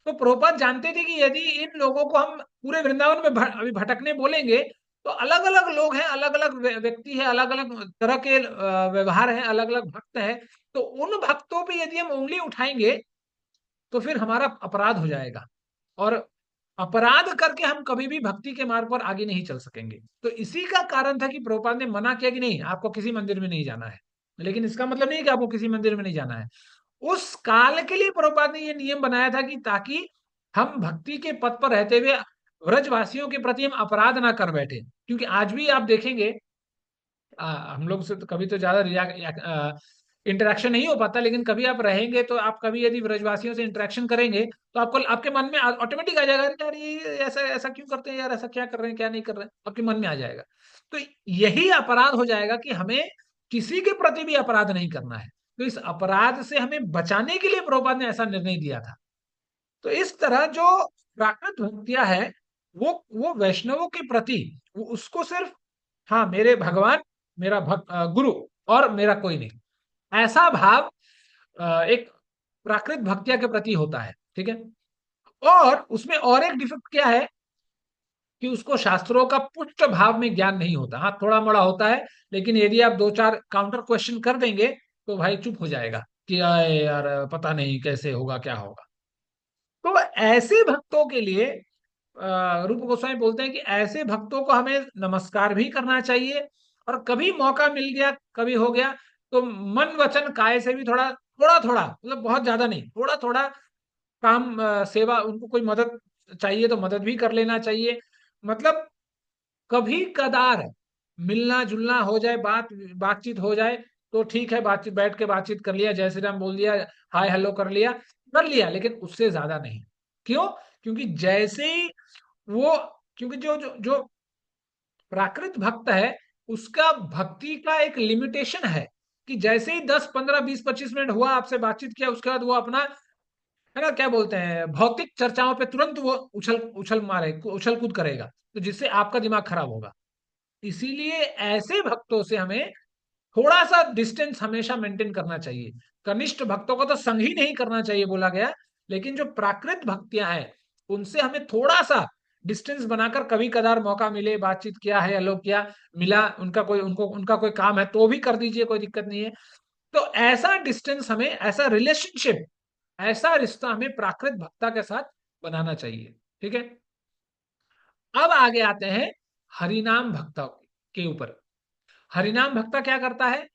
तो प्रभुपाद जानते थे कि यदि इन लोगों को हम पूरे वृंदावन में अभी भटकने बोलेंगे तो अलग अलग लोग हैं, अलग अलग व्यक्ति है, अलग अलग तरह के व्यवहार हैं, अलग अलग भक्त हैं। तो उन भक्तों पे यदि हम उंगली उठाएंगे तो फिर हमारा अपराध हो जाएगा, और अपराध करके हम कभी भी भक्ति के मार्ग पर आगे नहीं चल सकेंगे। तो इसी का कारण था कि प्रभुपाद ने मना किया कि नहीं, आपको किसी मंदिर में नहीं जाना है। लेकिन इसका मतलब नहीं कि आपको किसी मंदिर में नहीं जाना है। उस काल के लिए प्रभुपाद ने ये नियम बनाया था कि ताकि हम भक्ति के पथ पर रहते हुए व्रजवासियों के प्रति हम अपराध ना कर बैठे। क्योंकि आज भी आप देखेंगे, हम लोग से तो कभी तो ज्यादा इंटरेक्शन नहीं हो पाता, लेकिन कभी आप रहेंगे तो आप कभी यदि ब्रजवासियों से इंटरेक्शन करेंगे तो आपको आपके मन में ऑटोमेटिक आ जाएगा, "अरे यार ये ऐसा ऐसा क्यों करते हैं यार, ऐसा क्या कर रहे हैं क्या नहीं कर रहे हैं", आपके मन में आ जाएगा। तो यही अपराध हो जाएगा कि हमें किसी के प्रति भी अपराध नहीं करना है। तो इस अपराध से हमें बचाने के लिए प्रभुपाद ने ऐसा निर्णय दिया था। तो इस तरह जो प्राकृत भक्तियां है, वो वैष्णवों के प्रति, वो उसको सिर्फ, हाँ मेरे भगवान, मेरा गुरु, और मेरा कोई नहीं, ऐसा भाव एक प्राकृत भक्तिया के प्रति होता है। ठीक है। और उसमें और एक डिफेक्ट क्या है कि उसको शास्त्रों का पुष्ट भाव में ज्ञान नहीं होता। हाँ थोड़ा मोड़ा होता है, लेकिन यदि आप दो चार काउंटर क्वेश्चन कर देंगे तो भाई चुप हो जाएगा कि आए यार पता नहीं कैसे होगा क्या होगा। तो ऐसे भक्तों के लिए रूप गोस्वामी बोलते हैं कि ऐसे भक्तों को हमें नमस्कार भी करना चाहिए, और कभी मौका मिल गया, कभी हो गया, तो मन वचन काय से भी थोड़ा थोड़ा थोड़ा, मतलब बहुत ज्यादा नहीं, थोड़ा थोड़ा काम, सेवा, उनको कोई मदद चाहिए तो मदद भी कर लेना चाहिए। मतलब कभी कदार मिलना जुलना हो जाए, बातचीत हो जाए तो ठीक है, बातचीत बैठ के बातचीत कर लिया, जय श्री राम बोल दिया, हाय हेलो कर लिया, लेकिन उससे ज्यादा नहीं। क्यों? क्योंकि जैसे ही वो, क्योंकि जो जो जो प्राकृत भक्त है उसका भक्ति का एक लिमिटेशन है कि जैसे ही 10 15 20 25 मिनट हुआ आपसे बातचीत किया, उसके बाद वो अपना, है ना, क्या बोलते हैं, भौतिक चर्चाओं पे तुरंत वो उछल उछल कूद करेगा, तो जिससे आपका दिमाग खराब होगा। इसीलिए ऐसे भक्तों से हमें थोड़ा सा डिस्टेंस हमेशा मेंटेन करना चाहिए। कनिष्ठ भक्तों को तो संग ही नहीं करना चाहिए बोला गया, लेकिन जो प्राकृत भक्तियां हैं उनसे हमें थोड़ा सा डिस्टेंस बनाकर, कभी कदार मौका मिले, बातचीत किया है, हेलो किया, मिला, उनका कोई काम है तो भी कर दीजिए, कोई दिक्कत नहीं है। तो ऐसा डिस्टेंस हमें, ऐसा रिलेशनशिप, ऐसा रिश्ता हमें प्राकृत भक्ता के साथ बनाना चाहिए। ठीक है। अब आगे आते हैं हरिनाम भक्ता के ऊपर। हरिनाम भक्ता क्या करता है?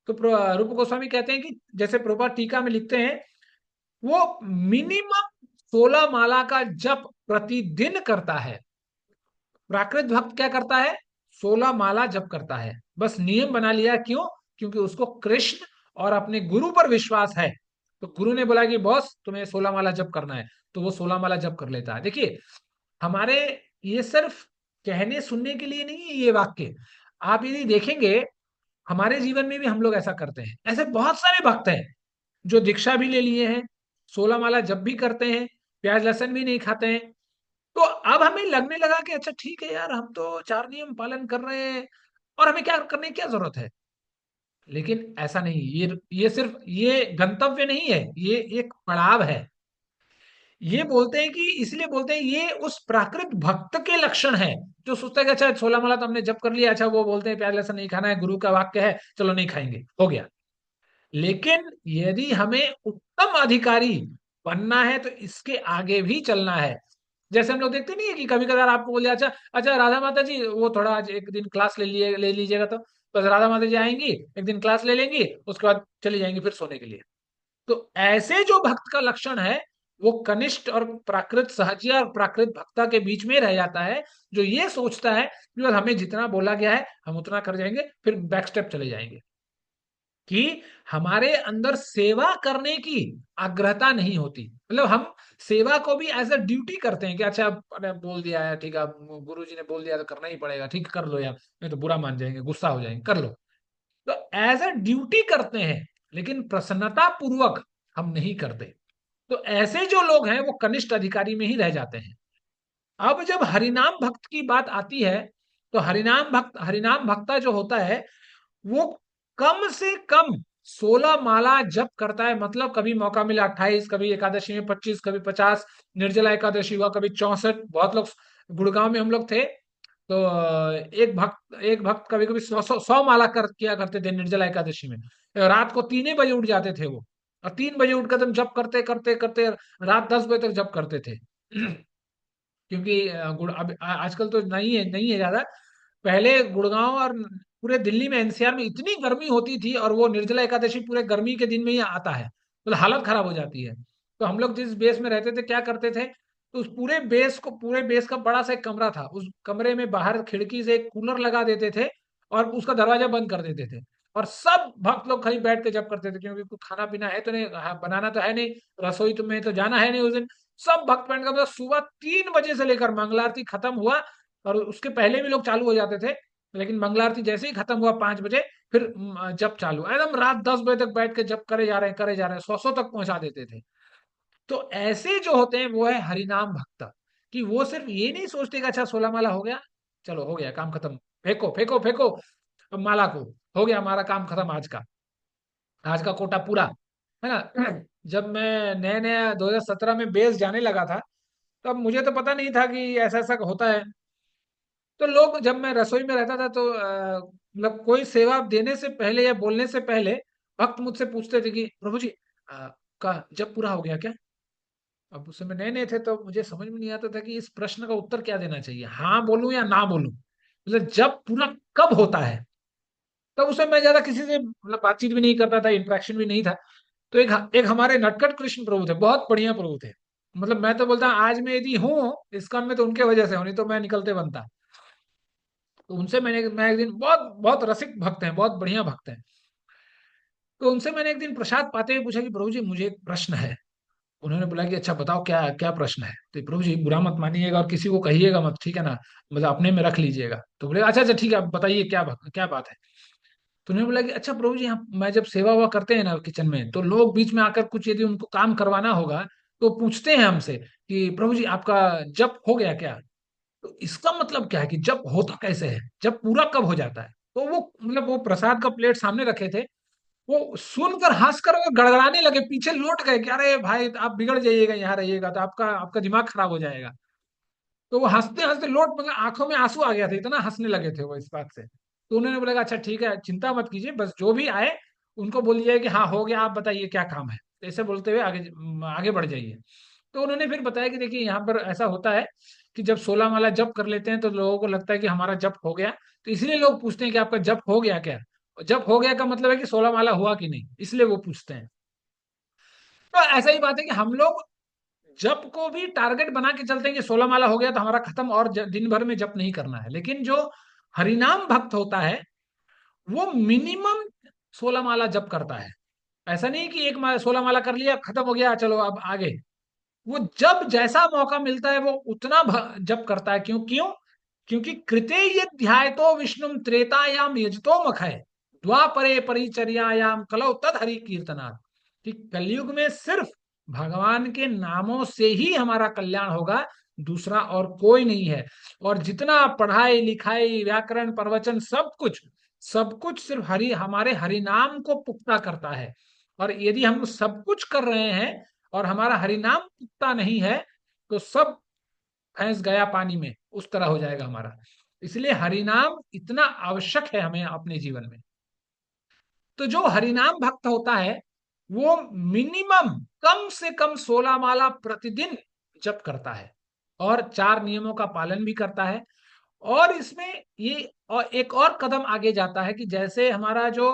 तो रूप गोस्वामी कहते हैं कि जैसे प्रभुपाद टीका में लिखते हैं, वो मिनिमम 16 माला का जप प्रतिदिन करता है। प्राकृत भक्त क्या करता है? 16 माला जप करता है, बस नियम बना लिया। क्यों? क्योंकि उसको कृष्ण और अपने गुरु पर विश्वास है। तो गुरु ने बोला कि बॉस तुम्हें 16 माला जप करना है, तो वो 16 माला जप कर लेता है। देखिए, हमारे ये सिर्फ कहने सुनने के लिए नहीं है ये वाक्य। आप यदि देखेंगे हमारे जीवन में भी हम लोग ऐसा करते हैं। ऐसे बहुत सारे भक्त हैं जो दीक्षा भी ले लिए हैं, 16 माला जप भी करते हैं, प्याज लहसुन भी नहीं खाते हैं। तो अब हमें लगने लगा कि अच्छा ठीक है यार, हम तो चार नियम पालन कर रहे हैं और हमें क्या करने की क्या जरूरत है। लेकिन ऐसा नहीं, ये सिर्फ ये गंतव्य नहीं है, ये एक पड़ाव है। ये बोलते हैं कि, इसलिए बोलते हैं ये उस प्राकृत भक्त के लक्षण है जो सोचता है कि अच्छा 16 माला तो हमने जप कर लिया, अच्छा वो बोलते हैं प्याज लहसुन नहीं खाना है, गुरु का वाक्य है, चलो नहीं खाएंगे, हो गया। लेकिन यदि हमें उत्तम अधिकारी बनना है तो इसके आगे भी चलना है। जैसे हम लोग देखते नहीं है कि कभी कभार आपको बोल दिया, अच्छा अच्छा राधा माता जी वो थोड़ा आज एक दिन क्लास ले लीजिएगा, तो बस राधा माता जी आएंगी, एक दिन क्लास ले लेंगी, उसके बाद चली जाएंगी फिर सोने के लिए। तो ऐसे जो भक्त का लक्षण है वो कनिष्ठ और प्राकृत सहजिया और प्राकृत भक्ता के बीच में रह जाता है, जो ये सोचता है कि बस हमें जितना बोला गया है हम उतना कर जाएंगे, फिर बैक स्टेप चले जाएंगे, कि हमारे अंदर सेवा करने की आग्रहता नहीं होती। मतलब हम सेवा को भी एज अ ड्यूटी करते हैं कि अच्छा अरे बोल दिया है ठीक है, गुरु जी ने बोल दिया तो करना ही पड़ेगा, ठीक कर लो यार, नहीं तो बुरा मान जाएंगे, गुस्सा हो जाएंगे, कर लो। तो एज अ ड्यूटी करते हैं, लेकिन प्रसन्नता पूर्वक हम नहीं करते। तो ऐसे जो लोग हैं वो कनिष्ठ अधिकारी में ही रह जाते हैं। अब जब हरिनाम भक्त की बात आती है, तो हरिनाम भक्ता जो होता है वो कम से कम 16 माला जप करता है। मतलब कभी मौका मिला 28, कभी एकादशी में 25, कभी 50, निर्जला एकादशी हुआ कभी 64। बहुत लोग, गुड़गांव में हम लोग थे तो एक भक्त कभी कभी 100 माला किया करते थे निर्जला एकादशी में। रात को 3 बजे उठ जाते थे वो, और 3 बजे उठकर तुम जप करते करते करते रात 10 बजे तक जप करते थे। क्योंकि अब आजकल तो नहीं है ज्यादा। पहले गुड़गांव और पूरे दिल्ली में एनसीआर में इतनी गर्मी होती थी, और वो निर्जला एकादशी पूरे गर्मी के दिन में ही आता है, मतलब हालत खराब हो जाती है। तो हम लोग जिस बेस में रहते थे क्या करते थे, तो उस पूरे बेस का बड़ा सा एक कमरा था, उस कमरे में बाहर खिड़की से एक कूलर लगा देते थे और उसका दरवाजा बंद कर देते थे। और सब भक्त लोग कहीं बैठ के जब करते थे, क्योंकि कुछ खाना पीना है तो नहीं, बनाना तो है नहीं, रसोई तो में तो जाना है नहीं उस दिन। सब भक्त बैठ कर सुबह 3 बजे से लेकर मंगलारती खत्म हुआ, और उसके पहले भी लोग चालू हो जाते थे, लेकिन मंगलारती जैसे ही खत्म हुआ 5 बजे, फिर जब चालू एकदम रात 10 बजे तक बैठ के जब करे जा रहे हैं, 100 तक पहुंचा देते थे। तो ऐसे जो होते हैं वो है हरिनाम भक्त, कि वो सिर्फ ये नहीं सोचते कि अच्छा 16 माला हो गया, चलो हो गया काम खत्म, फेंको फेंको फेंको अब माला को, हो गया हमारा काम खत्म, आज का कोटा पूरा, है ना। जब मैं नया नया 2017 में बेस जाने लगा था, तब मुझे तो पता नहीं था कि ऐसा ऐसा होता है। तो लोग, जब मैं रसोई में रहता था तो मतलब कोई सेवा देने से पहले या बोलने से पहले भक्त मुझसे पूछते थे कि प्रभु जी का जब पूरा हो गया क्या। अब उस समय नए नए थे तो मुझे समझ में नहीं आता था कि इस प्रश्न का उत्तर क्या देना चाहिए, हाँ बोलूं या ना बोलूं, मतलब जब पूरा कब होता है। तब उस समय मैं ज्यादा किसी से मतलब बातचीत भी नहीं करता था, इंटरेक्शन भी नहीं था। तो एक हमारे नटखट कृष्ण प्रभु थे, बहुत बढ़िया प्रभु थे। मतलब मैं तो बोलता आज मैं यदि हूँ इस्कॉन में तो उनके वजह से हूँ, नहीं तो मैं निकलते बनता। तो उनसे मैं एक दिन, बहुत बहुत रसिक भक्त हैं, बहुत बढ़िया भक्त हैं, तो उनसे मैंने एक दिन प्रसाद पाते हुए पूछा कि प्रभु जी मुझे एक प्रश्न है। उन्होंने बोला कि अच्छा बताओ क्या क्या प्रश्न है। तो प्रभु जी बुरा मत मानिएगा और किसी को कहिएगा मत, ठीक है ना, मतलब अपने में रख लीजिएगा। तो बोले अच्छा अच्छा ठीक है, आप बताइए क्या बात है। तो उन्होंने बोला कि अच्छा प्रभु जी, यहाँ मैं जब सेवा हुआ करते हैं ना किचन में, तो लोग बीच में आकर कुछ यदि उनको काम करवाना होगा तो पूछते हैं हमसे कि प्रभु जी आपका जप हो गया क्या। तो इसका मतलब क्या है कि जब होता कैसे है, जब पूरा कब हो जाता है। तो वो मतलब वो प्रसाद का प्लेट सामने रखे थे, वो सुनकर हंसकर वो गड़गड़ाने लगे, पीछे लौट गए कि अरे भाई आप बिगड़ जाइएगा, यहाँ रहिएगा तो आपका आपका दिमाग खराब हो जाएगा। तो वो हंसते हंसते लौट, मतलब आंखों में आंसू आ गया था, इतना हंसने लगे थे वो इस बात से। तो उन्होंने बोला अच्छा ठीक है चिंता मत कीजिए, बस जो भी आए उनको बोल दीजिए कि हाँ हो गया, आप बताइए क्या काम है। तो ऐसे बोलते हुए आगे आगे बढ़ जाइए। तो उन्होंने फिर बताया कि देखिए यहाँ पर ऐसा होता है कि जब 16 माला जप कर लेते हैं तो लोगों को लगता है कि हमारा जप हो गया, तो इसलिए लोग पूछते हैं कि आपका जप हो गया क्या। और जप हो गया का मतलब है कि 16 माला हुआ कि नहीं, इसलिए वो पूछते हैं। तो ऐसा ही बात है कि हम लोग जप को भी टारगेट बना के चलते हैं कि 16 माला हो गया तो हमारा खत्म, और दिन भर में जप नहीं करना है। लेकिन जो हरिनाम भक्त होता है वो मिनिमम 16 माला जप करता है। ऐसा नहीं कि 16 माला कर लिया खत्म हो गया चलो अब आगे। वो जब जैसा मौका मिलता है वो उतना जप करता है। क्यों क्यों क्योंकि कृते ये ध्याय तो विष्णु त्रेतायाम यजतो मखय द्वापरे परिचर्यायाम कलौ तद हरि कीर्तनात्, कि कलयुग में सिर्फ भगवान के नामों से ही हमारा कल्याण होगा, दूसरा और कोई नहीं है। और जितना पढ़ाई लिखाई व्याकरण प्रवचन सब कुछ सिर्फ हमारे हरि नाम को पुख्ता करता है। और यदि हम सब कुछ कर रहे हैं और हमारा हरिनाम पुख्ता नहीं है, तो सब भैंस गया पानी में उस तरह हो जाएगा हमारा। इसलिए हरिनाम इतना आवश्यक है हमें अपने जीवन में। तो जो हरिनाम भक्त होता है वो मिनिमम कम से कम 16 माला प्रतिदिन जप करता है। और 4 नियमों का पालन भी करता है। और इसमें ये और एक और कदम आगे जाता है कि जैसे हमारा जो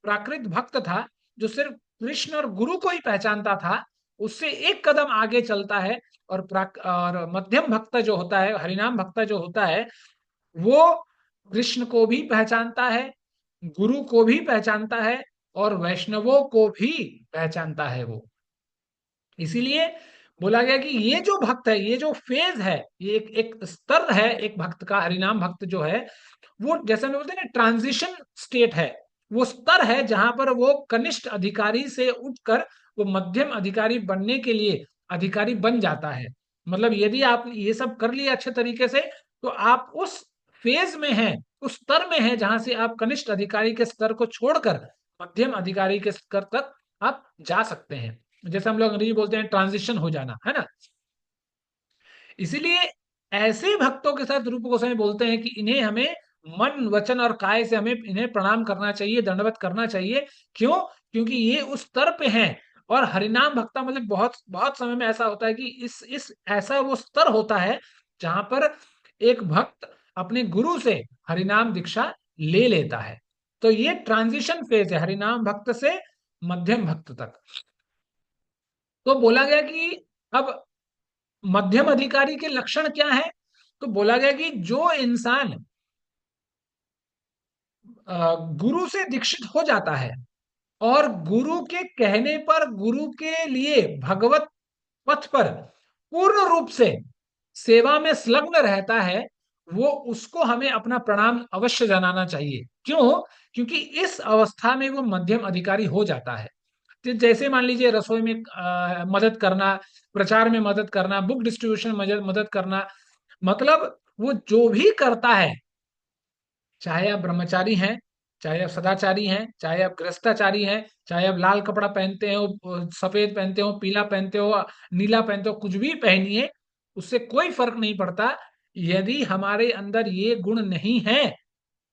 प्राकृत भक्त था, जो सिर्फ कृष्ण और गुरु को ही पहचानता था, उससे एक कदम आगे चलता है और मध्यम भक्त जो होता है, हरिनाम भक्त जो होता है, वो कृष्ण को भी पहचानता है, गुरु को भी पहचानता है और वैष्णवों को भी पहचानता है वो। इसीलिए बोला गया कि ये जो भक्त है, ये जो फेज है, ये एक स्तर है एक भक्त का, हरिनाम भक्त जो है वो, जैसे हम बोलते हैं ना, ट्रांजिशन स्टेट है। वो स्तर है जहां पर वो कनिष्ठ अधिकारी से उठकर वो मध्यम अधिकारी बनने के लिए अधिकारी बन जाता है। मतलब यदि आप ये सब कर लिए अच्छे तरीके से, तो आप उस फेज में हैं, उस स्तर में हैं जहां से आप कनिष्ठ अधिकारी के स्तर को छोड़कर मध्यम अधिकारी के स्तर तक आप जा सकते हैं। जैसे हम लोग अंग्रेजी बोलते हैं ट्रांजिशन हो जाना, है ना। इसीलिए ऐसे भक्तों के साथ रूप गोस्वामी बोलते हैं कि इन्हें हमें मन वचन और काय से हमें इन्हें प्रणाम करना चाहिए, दंडवत करना चाहिए। क्यों? क्योंकि ये उस स्तर पे हैं। और हरिनाम भक्ता मतलब बहुत बहुत समय में ऐसा होता है कि इस ऐसा वो स्तर होता है जहां पर एक भक्त अपने गुरु से हरिनाम दीक्षा ले लेता है। तो ये ट्रांजिशन फेज है हरिनाम भक्त से मध्यम भक्त तक। तो बोला गया कि अब मध्यम अधिकारी के लक्षण क्या है? तो बोला गया कि जो इंसान गुरु से दीक्षित हो जाता है और गुरु के कहने पर गुरु के लिए भगवत पथ पर पूर्ण रूप से सेवा में संलग्न रहता है, वो उसको हमें अपना प्रणाम अवश्य जनाना चाहिए। क्यों? क्योंकि इस अवस्था में वो मध्यम अधिकारी हो जाता है। तो जैसे मान लीजिए रसोई में मदद करना, प्रचार में मदद करना, बुक डिस्ट्रीब्यूशन में मदद करना, मतलब वो जो भी करता है, चाहे आप ब्रह्मचारी हैं, चाहे आप सदाचारी हैं, चाहे आप गृहस्थाचारी हैं, चाहे आप लाल कपड़ा पहनते हो, सफेद पहनते हो, पीला पहनते हो, नीला पहनते हो, कुछ भी पहनिए, उससे कोई फर्क नहीं पड़ता। यदि हमारे अंदर ये गुण नहीं है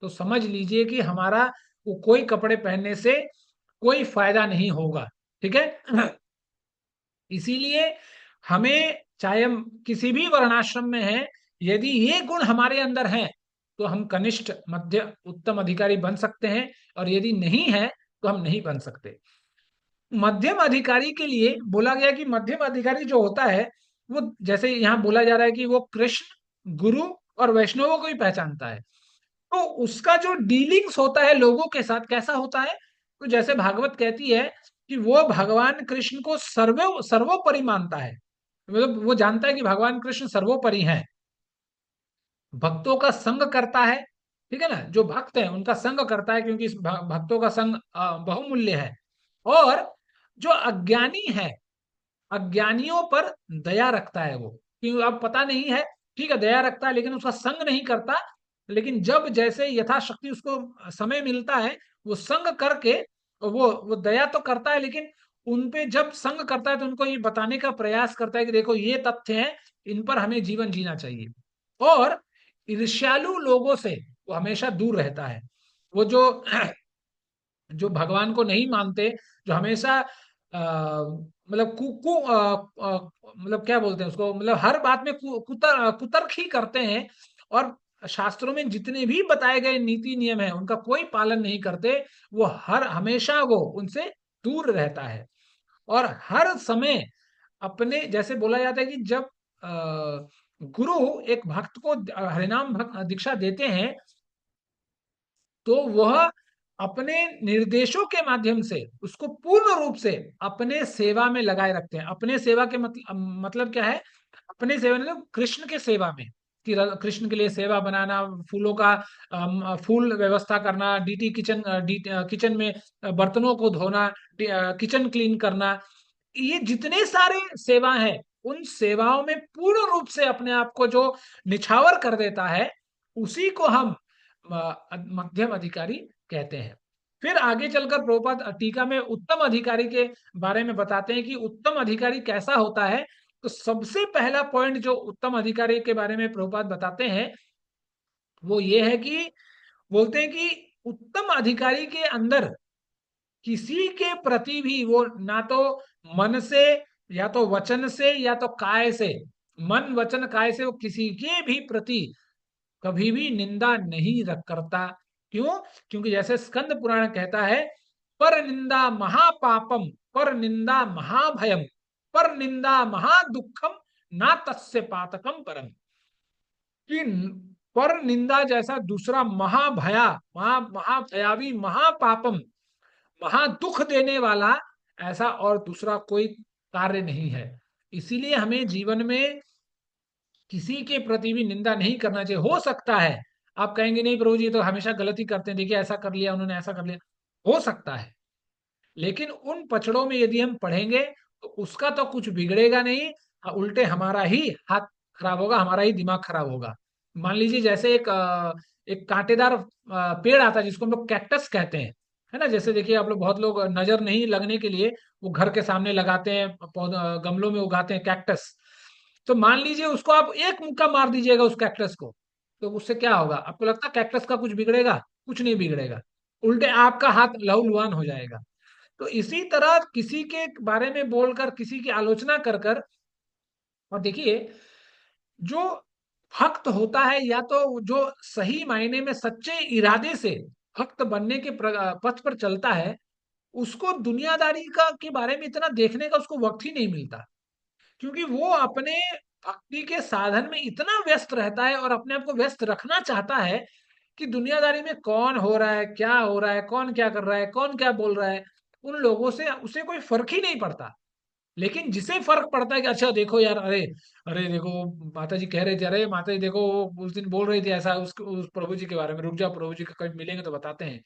तो समझ लीजिए कि हमारा वो कोई कपड़े पहनने से कोई फायदा नहीं होगा। ठीक है। इसीलिए हमें, चाहे हम किसी भी वर्णाश्रम में हैं, यदि ये गुण हमारे अंदर हैं तो हम कनिष्ठ मध्य उत्तम अधिकारी बन सकते हैं, और यदि नहीं है तो हम नहीं बन सकते। मध्यम अधिकारी के लिए बोला गया कि मध्यम अधिकारी जो होता है, वो जैसे यहाँ बोला जा रहा है कि वो कृष्ण, गुरु और वैष्णवों को ही पहचानता है। तो उसका जो डीलिंग्स होता है लोगों के साथ कैसा होता है? तो जैसे भागवत कहती है कि वो भगवान कृष्ण को सर्वोपरि मानता है। मतलब वो जानता है कि भगवान कृष्ण सर्वोपरि हैं, भक्तों का संग करता है। ठीक है ना, जो भक्त है उनका संग करता है, क्योंकि इस भक्तों का संग बहुमूल्य है। और जो अज्ञानी है, अज्ञानियों पर दया रखता है वो, क्योंकि अब पता नहीं है, ठीक है, दया रखता है लेकिन उसका संग नहीं करता। लेकिन जब जैसे यथाशक्ति उसको समय मिलता है, वो संग करके वो दया तो करता है, लेकिन उन पे जब संग करता है तो उनको ये बताने का प्रयास करता है कि देखो ये तथ्य है, इन पर हमें जीवन जीना चाहिए। और ईर्ष्यालु लोगों से वो हमेशा दूर रहता है। वो जो जो भगवान को नहीं मानते, जो हमेशा मतलब मतलब क्या बोलते हैं उसको, मतलब हर बात में कुतर्क ही करते हैं, और शास्त्रों में जितने भी बताए गए नीति नियम है उनका कोई पालन नहीं करते, वो हर हमेशा वो उनसे दूर रहता है। और हर समय अपने, जैसे बोला जाता है कि जब गुरु एक भक्त को हरिनाम दीक्षा देते हैं, तो वह अपने निर्देशों के माध्यम से उसको पूर्ण रूप से अपने सेवा में लगाए रखते हैं। अपने सेवा के मतलब क्या है? अपने सेवा मतलब कृष्ण के सेवा में, कि कृष्ण के लिए सेवा बनाना, फूलों का फूल व्यवस्था करना, डीटी किचन, किचन में बर्तनों को धोना, किचन क्लीन करना, ये जितने सारे सेवा है, उन सेवाओं में पूर्ण रूप से अपने आप को जो निछावर कर देता है, उसी को हम मध्यम अधिकारी कहते हैं। फिर आगे चलकर प्रभुपाद टीका में उत्तम अधिकारी के बारे में बताते हैं कि उत्तम अधिकारी कैसा होता है। तो सबसे पहला पॉइंट जो उत्तम अधिकारी के बारे में प्रभुपाद बताते हैं, वो ये है कि बोलते हैं कि उत्तम अधिकारी के अंदर किसी के प्रति भी वो ना तो मन से, या तो वचन से, या तो काय से मन वचन काय से वो किसी के भी प्रति कभी भी निंदा नहीं रख करता। क्यों? क्योंकि जैसे स्कंद पुराण कहता है, पर निंदा महापापम, पर निंदा महाभयम, पर निंदा महादुखम, ना तस्य पातकम परम। कि पर निंदा जैसा दूसरा महाभया, महाभयावी, महापापम, महादुख देने वाला ऐसा और दूसरा कोई कार्य नहीं है। इसीलिए हमें जीवन में किसी के प्रति भी निंदा नहीं करना चाहिए। हो सकता है आप कहेंगे नहीं प्रभु जी ये तो हमेशा गलती करते हैं, देखिए ऐसा कर लिया उन्होंने, ऐसा कर लिया, हो सकता है। लेकिन उन पचड़ों में यदि हम पढ़ेंगे तो उसका तो कुछ बिगड़ेगा नहीं, उल्टे हमारा ही हाथ खराब होगा, हमारा ही दिमाग खराब होगा। मान लीजिए जैसे एक कांटेदार पेड़ आता है जिसको हम लोग कैक्टस कहते हैं, है ना। जैसे देखिए आप लोग, बहुत लोग नजर नहीं लगने के लिए वो घर के सामने लगाते हैं, पौधा गमलों में उगाते हैं कैक्टस। तो मान लीजिए उसको आप एक मुक्का मार दीजिएगा उस कैक्टस को, तो उससे क्या होगा? आपको लगता है कैक्टस का कुछ बिगड़ेगा? कुछ नहीं बिगड़ेगा, उल्टे आपका हाथ लहूलुहान हो जाएगा। तो इसी तरह किसी के बारे में बोलकर, किसी की आलोचना कर कर, और देखिए जो भक्त होता है या तो जो सही मायने में सच्चे इरादे से भक्त बनने के पथ पर चलता है, उसको दुनियादारी का के बारे में इतना देखने का उसको वक्त ही नहीं मिलता। क्योंकि वो अपने भक्ति के साधन में इतना व्यस्त रहता है और अपने आप को व्यस्त रखना चाहता है कि दुनियादारी में कौन हो रहा है, क्या हो रहा है, कौन क्या कर रहा है, कौन क्या बोल रहा है, उन लोगों से उसे कोई फर्क ही नहीं पड़ता। लेकिन जिसे फर्क पड़ता है कि अच्छा देखो यार, अरे अरे देखो माता जी कह रहे थे, अरे माता जी देखो वो उस दिन बोल रही थी ऐसा उस प्रभु जी के बारे में, रुक जाओ प्रभु जी के कभी मिलेंगे तो बताते हैं।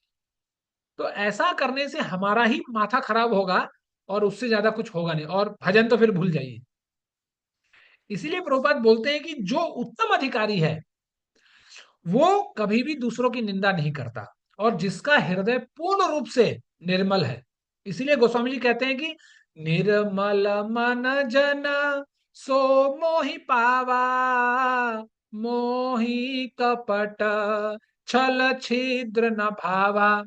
तो ऐसा करने से हमारा ही माथा खराब होगा और उससे ज्यादा कुछ होगा नहीं, और भजन तो फिर भूल जाइए। इसीलिए प्रभुपाद बोलते हैं कि जो उत्तम अधिकारी है वो कभी भी दूसरों की निंदा नहीं करता, और जिसका हृदय पूर्ण रूप से निर्मल है। इसीलिए गोस्वामी जी कहते हैं कि निर्मल मन जन सो मोहि पावा, मोहि कपट छल छिद्र न भावा।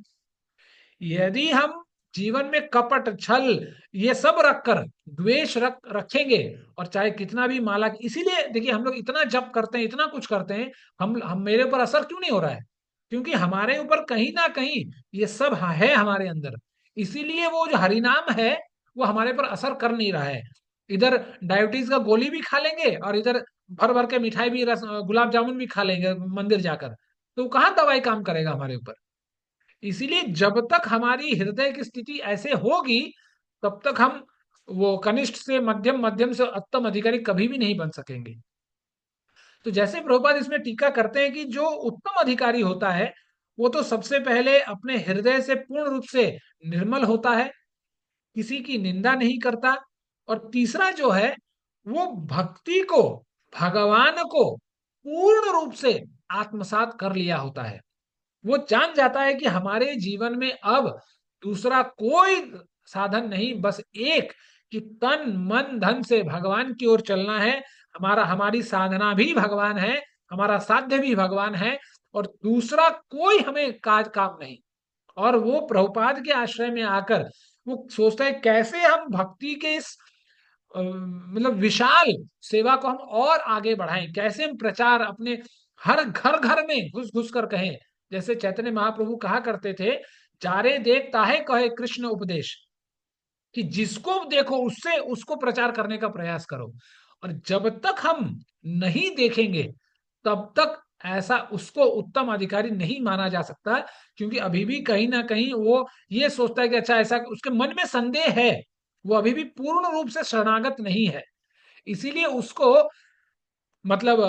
यदि हम जीवन में कपट, छल, ये सब रखकर द्वेष रखेंगे, और चाहे कितना भी माला, इसीलिए देखिए हम लोग इतना जप करते हैं, इतना कुछ करते हैं, हम मेरे ऊपर असर क्यों नहीं हो रहा है? क्योंकि हमारे ऊपर कहीं ना कहीं ये सब है हमारे अंदर। इसीलिए वो जो हरिनाम है वो हमारे पर असर कर नहीं रहा है। इधर डायबिटीज का गोली भी खा लेंगे और इधर भर भर के मिठाई भी, रस गुलाब जामुन भी खा लेंगे मंदिर जाकर, तो कहाँ दवाई काम करेगा हमारे ऊपर? इसीलिए जब तक हमारी हृदय की स्थिति ऐसे होगी तब तक हम वो कनिष्ठ से मध्यम, मध्यम से उत्तम अधिकारी कभी भी नहीं बन सकेंगे। तो जैसे प्रभुपाद इसमें टीका करते हैं कि जो उत्तम अधिकारी होता है वो तो सबसे पहले अपने हृदय से पूर्ण रूप से निर्मल होता है, किसी की निंदा नहीं करता, और तीसरा जो है वो भक्ति को, भगवान को पूर्ण रूप से आत्मसात कर लिया होता है। वो जान जाता है कि हमारे जीवन में अब दूसरा कोई साधन नहीं, बस एक, कि तन मन धन से भगवान की ओर चलना है। हमारी साधना भी भगवान है, हमारा साध्य भी भगवान है, और दूसरा कोई हमें काम नहीं। और वो प्रभुपाद के आश्रय में आकर वो सोचता है कैसे हम भक्ति के इस मतलब विशाल सेवा को हम और आगे बढ़ाएं, कैसे हम प्रचार अपने हर घर घर में घुस घुस कर कहें। जैसे चैतन्य महाप्रभु कहा करते थे, जारे देख ताहे कहे कृष्ण उपदेश, कि जिसको देखो उससे उसको प्रचार करने का प्रयास करो। और जब तक हम नहीं देखेंगे तब तक ऐसा उसको उत्तम अधिकारी नहीं माना जा सकता, क्योंकि अभी भी कहीं ना कहीं वो ये सोचता है कि अच्छा ऐसा, उसके मन में संदेह है, वो अभी भी पूर्ण रूप से शरणागत नहीं है। इसीलिए उसको मतलब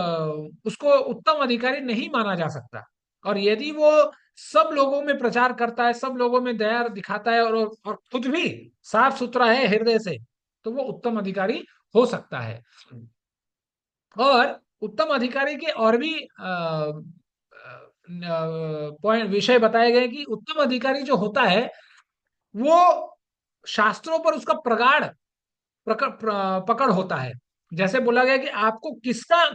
उसको उत्तम अधिकारी नहीं माना जा सकता। और यदि वो सब लोगों में प्रचार करता है, सब लोगों में दया दिखाता है, और खुद भी साफ सुथरा है हृदय से, तो वो उत्तम अधिकारी हो सकता है। और उत्तम अधिकारी के और भी पॉइंट, विषय बताए गए कि उत्तम अधिकारी जो होता है वो शास्त्रों पर उसका प्रगाढ़ पकड़ होता है। जैसे बोला गया कि आपको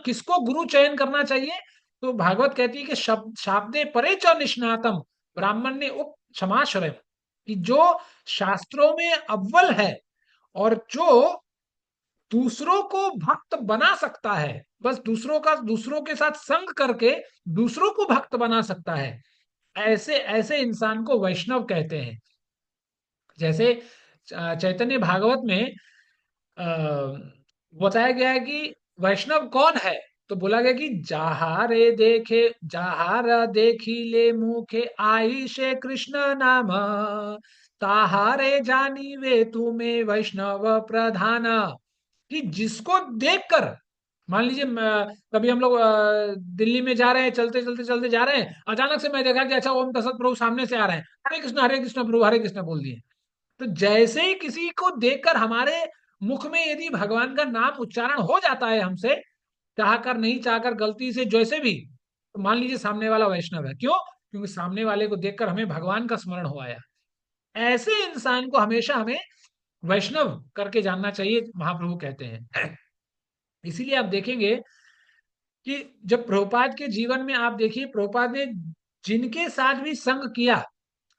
किसको गुरु चयन करना चाहिए, तो भागवत कहती है कि शाब्दे परे च निष्णातम ब्राह्मण ने उप क्षमाश्रय, कि जो शास्त्रों में अव्वल है और जो दूसरों को भक्त बना सकता है, बस दूसरों के साथ संग करके दूसरों को भक्त बना सकता है, ऐसे ऐसे इंसान को वैष्णव कहते हैं। जैसे चैतन्य भागवत में अ, बताया गया है कि वैष्णव कौन है। तो बोला गया कि जहारे देखे, जहारा देखी ले मुखे आई से कृष्ण नाम, ताहारे जानी वे तुम्हें वैष्णव प्रधान। कि जिसको देखकर, मान लीजिए कभी हम लोग दिल्ली में जा रहे हैं, चलते चलते चलते जा रहे हैं, अचानक से मैं देखा कि अच्छा ओम प्रसाद प्रभु सामने से आ रहे हैं, हरे कृष्ण प्रभु हरे कृष्ण बोल दिए। तो जैसे ही किसी को देखकर हमारे मुख में यदि भगवान का नाम उच्चारण हो जाता है हमसे, चाहकर नहीं चाहकर गलती से जैसे भी, तो मान लीजिए सामने वाला वैष्णव है। क्यों? क्योंकि सामने वाले को देखकर हमें भगवान का स्मरण हो आया। ऐसे इंसान को हमेशा हमें वैष्णव करके जानना चाहिए, महाप्रभु कहते हैं। इसीलिए आप देखेंगे कि जब प्रभुपाद के जीवन में आप देखिए, प्रभुपाद ने जिनके साथ भी संग किया,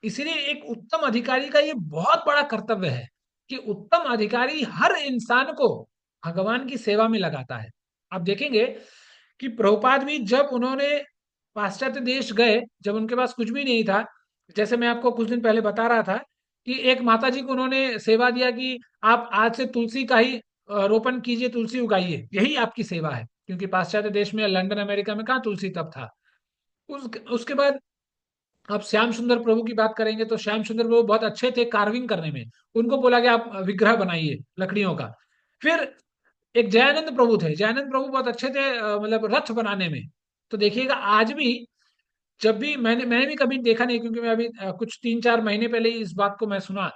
इसलिए एक उत्तम अधिकारी का ये बहुत बड़ा कर्तव्य है कि उत्तम अधिकारी हर इंसान को भगवान की सेवा में लगाता है। आप देखेंगे कि प्रभुपाद भी जब उन्होंने पाश्चात्य देश गए, जब उनके पास कुछ भी नहीं था, जैसे मैं आपको कुछ दिन पहले बता रहा था कि एक माता जी को उन्होंने सेवा दिया कि आप आज से तुलसी का ही रोपण कीजिए, तुलसी उगाइए, यही आपकी सेवा है। क्योंकि पाश्चात्य देश में, लंदन अमेरिका में कहाँ तुलसी तब था। उसके बाद आप श्याम सुंदर प्रभु की बात करेंगे तो श्याम सुंदर प्रभु बहुत अच्छे थे कार्विंग करने में। उनको बोला गया आप विग्रह बनाइए लकड़ियों का। फिर एक जयानंद प्रभु थे, जयानंद प्रभु बहुत अच्छे थे मतलब रथ बनाने में। तो देखिएगा आज भी, जब भी मैंने भी कभी देखा नहीं, क्योंकि मैं अभी कुछ 3-4 महीने पहले ही इस बात को मैं सुना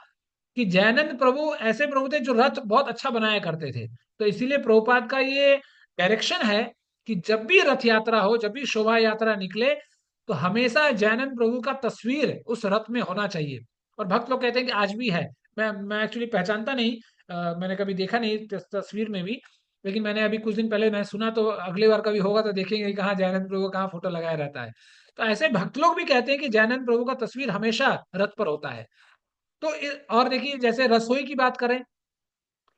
कि जयानंद प्रभु ऐसे प्रभु थे जो रथ बहुत अच्छा बनाया करते थे। तो इसीलिए प्रभुपाद का ये डायरेक्शन है कि जब भी रथ यात्रा हो, जब भी शोभा यात्रा निकले, तो हमेशा जयानंद प्रभु का तस्वीर उस रथ में होना चाहिए। और भक्त लोग कहते हैं कि आज भी है। मैं एक्चुअली पहचानता नहीं, मैंने कभी देखा नहीं तस्वीर में भी। लेकिन मैंने अभी कुछ दिन पहले मैं सुना, तो अगली बार कभी होगा तो देखेंगे कि कहाँ जयानंद प्रभु का कहाँ फोटो लगाया रहता है। तो ऐसे भक्त लोग भी कहते हैं कि जयानंद प्रभु का तस्वीर हमेशा रथ पर होता है। तो और देखिए, जैसे रसोई की बात करें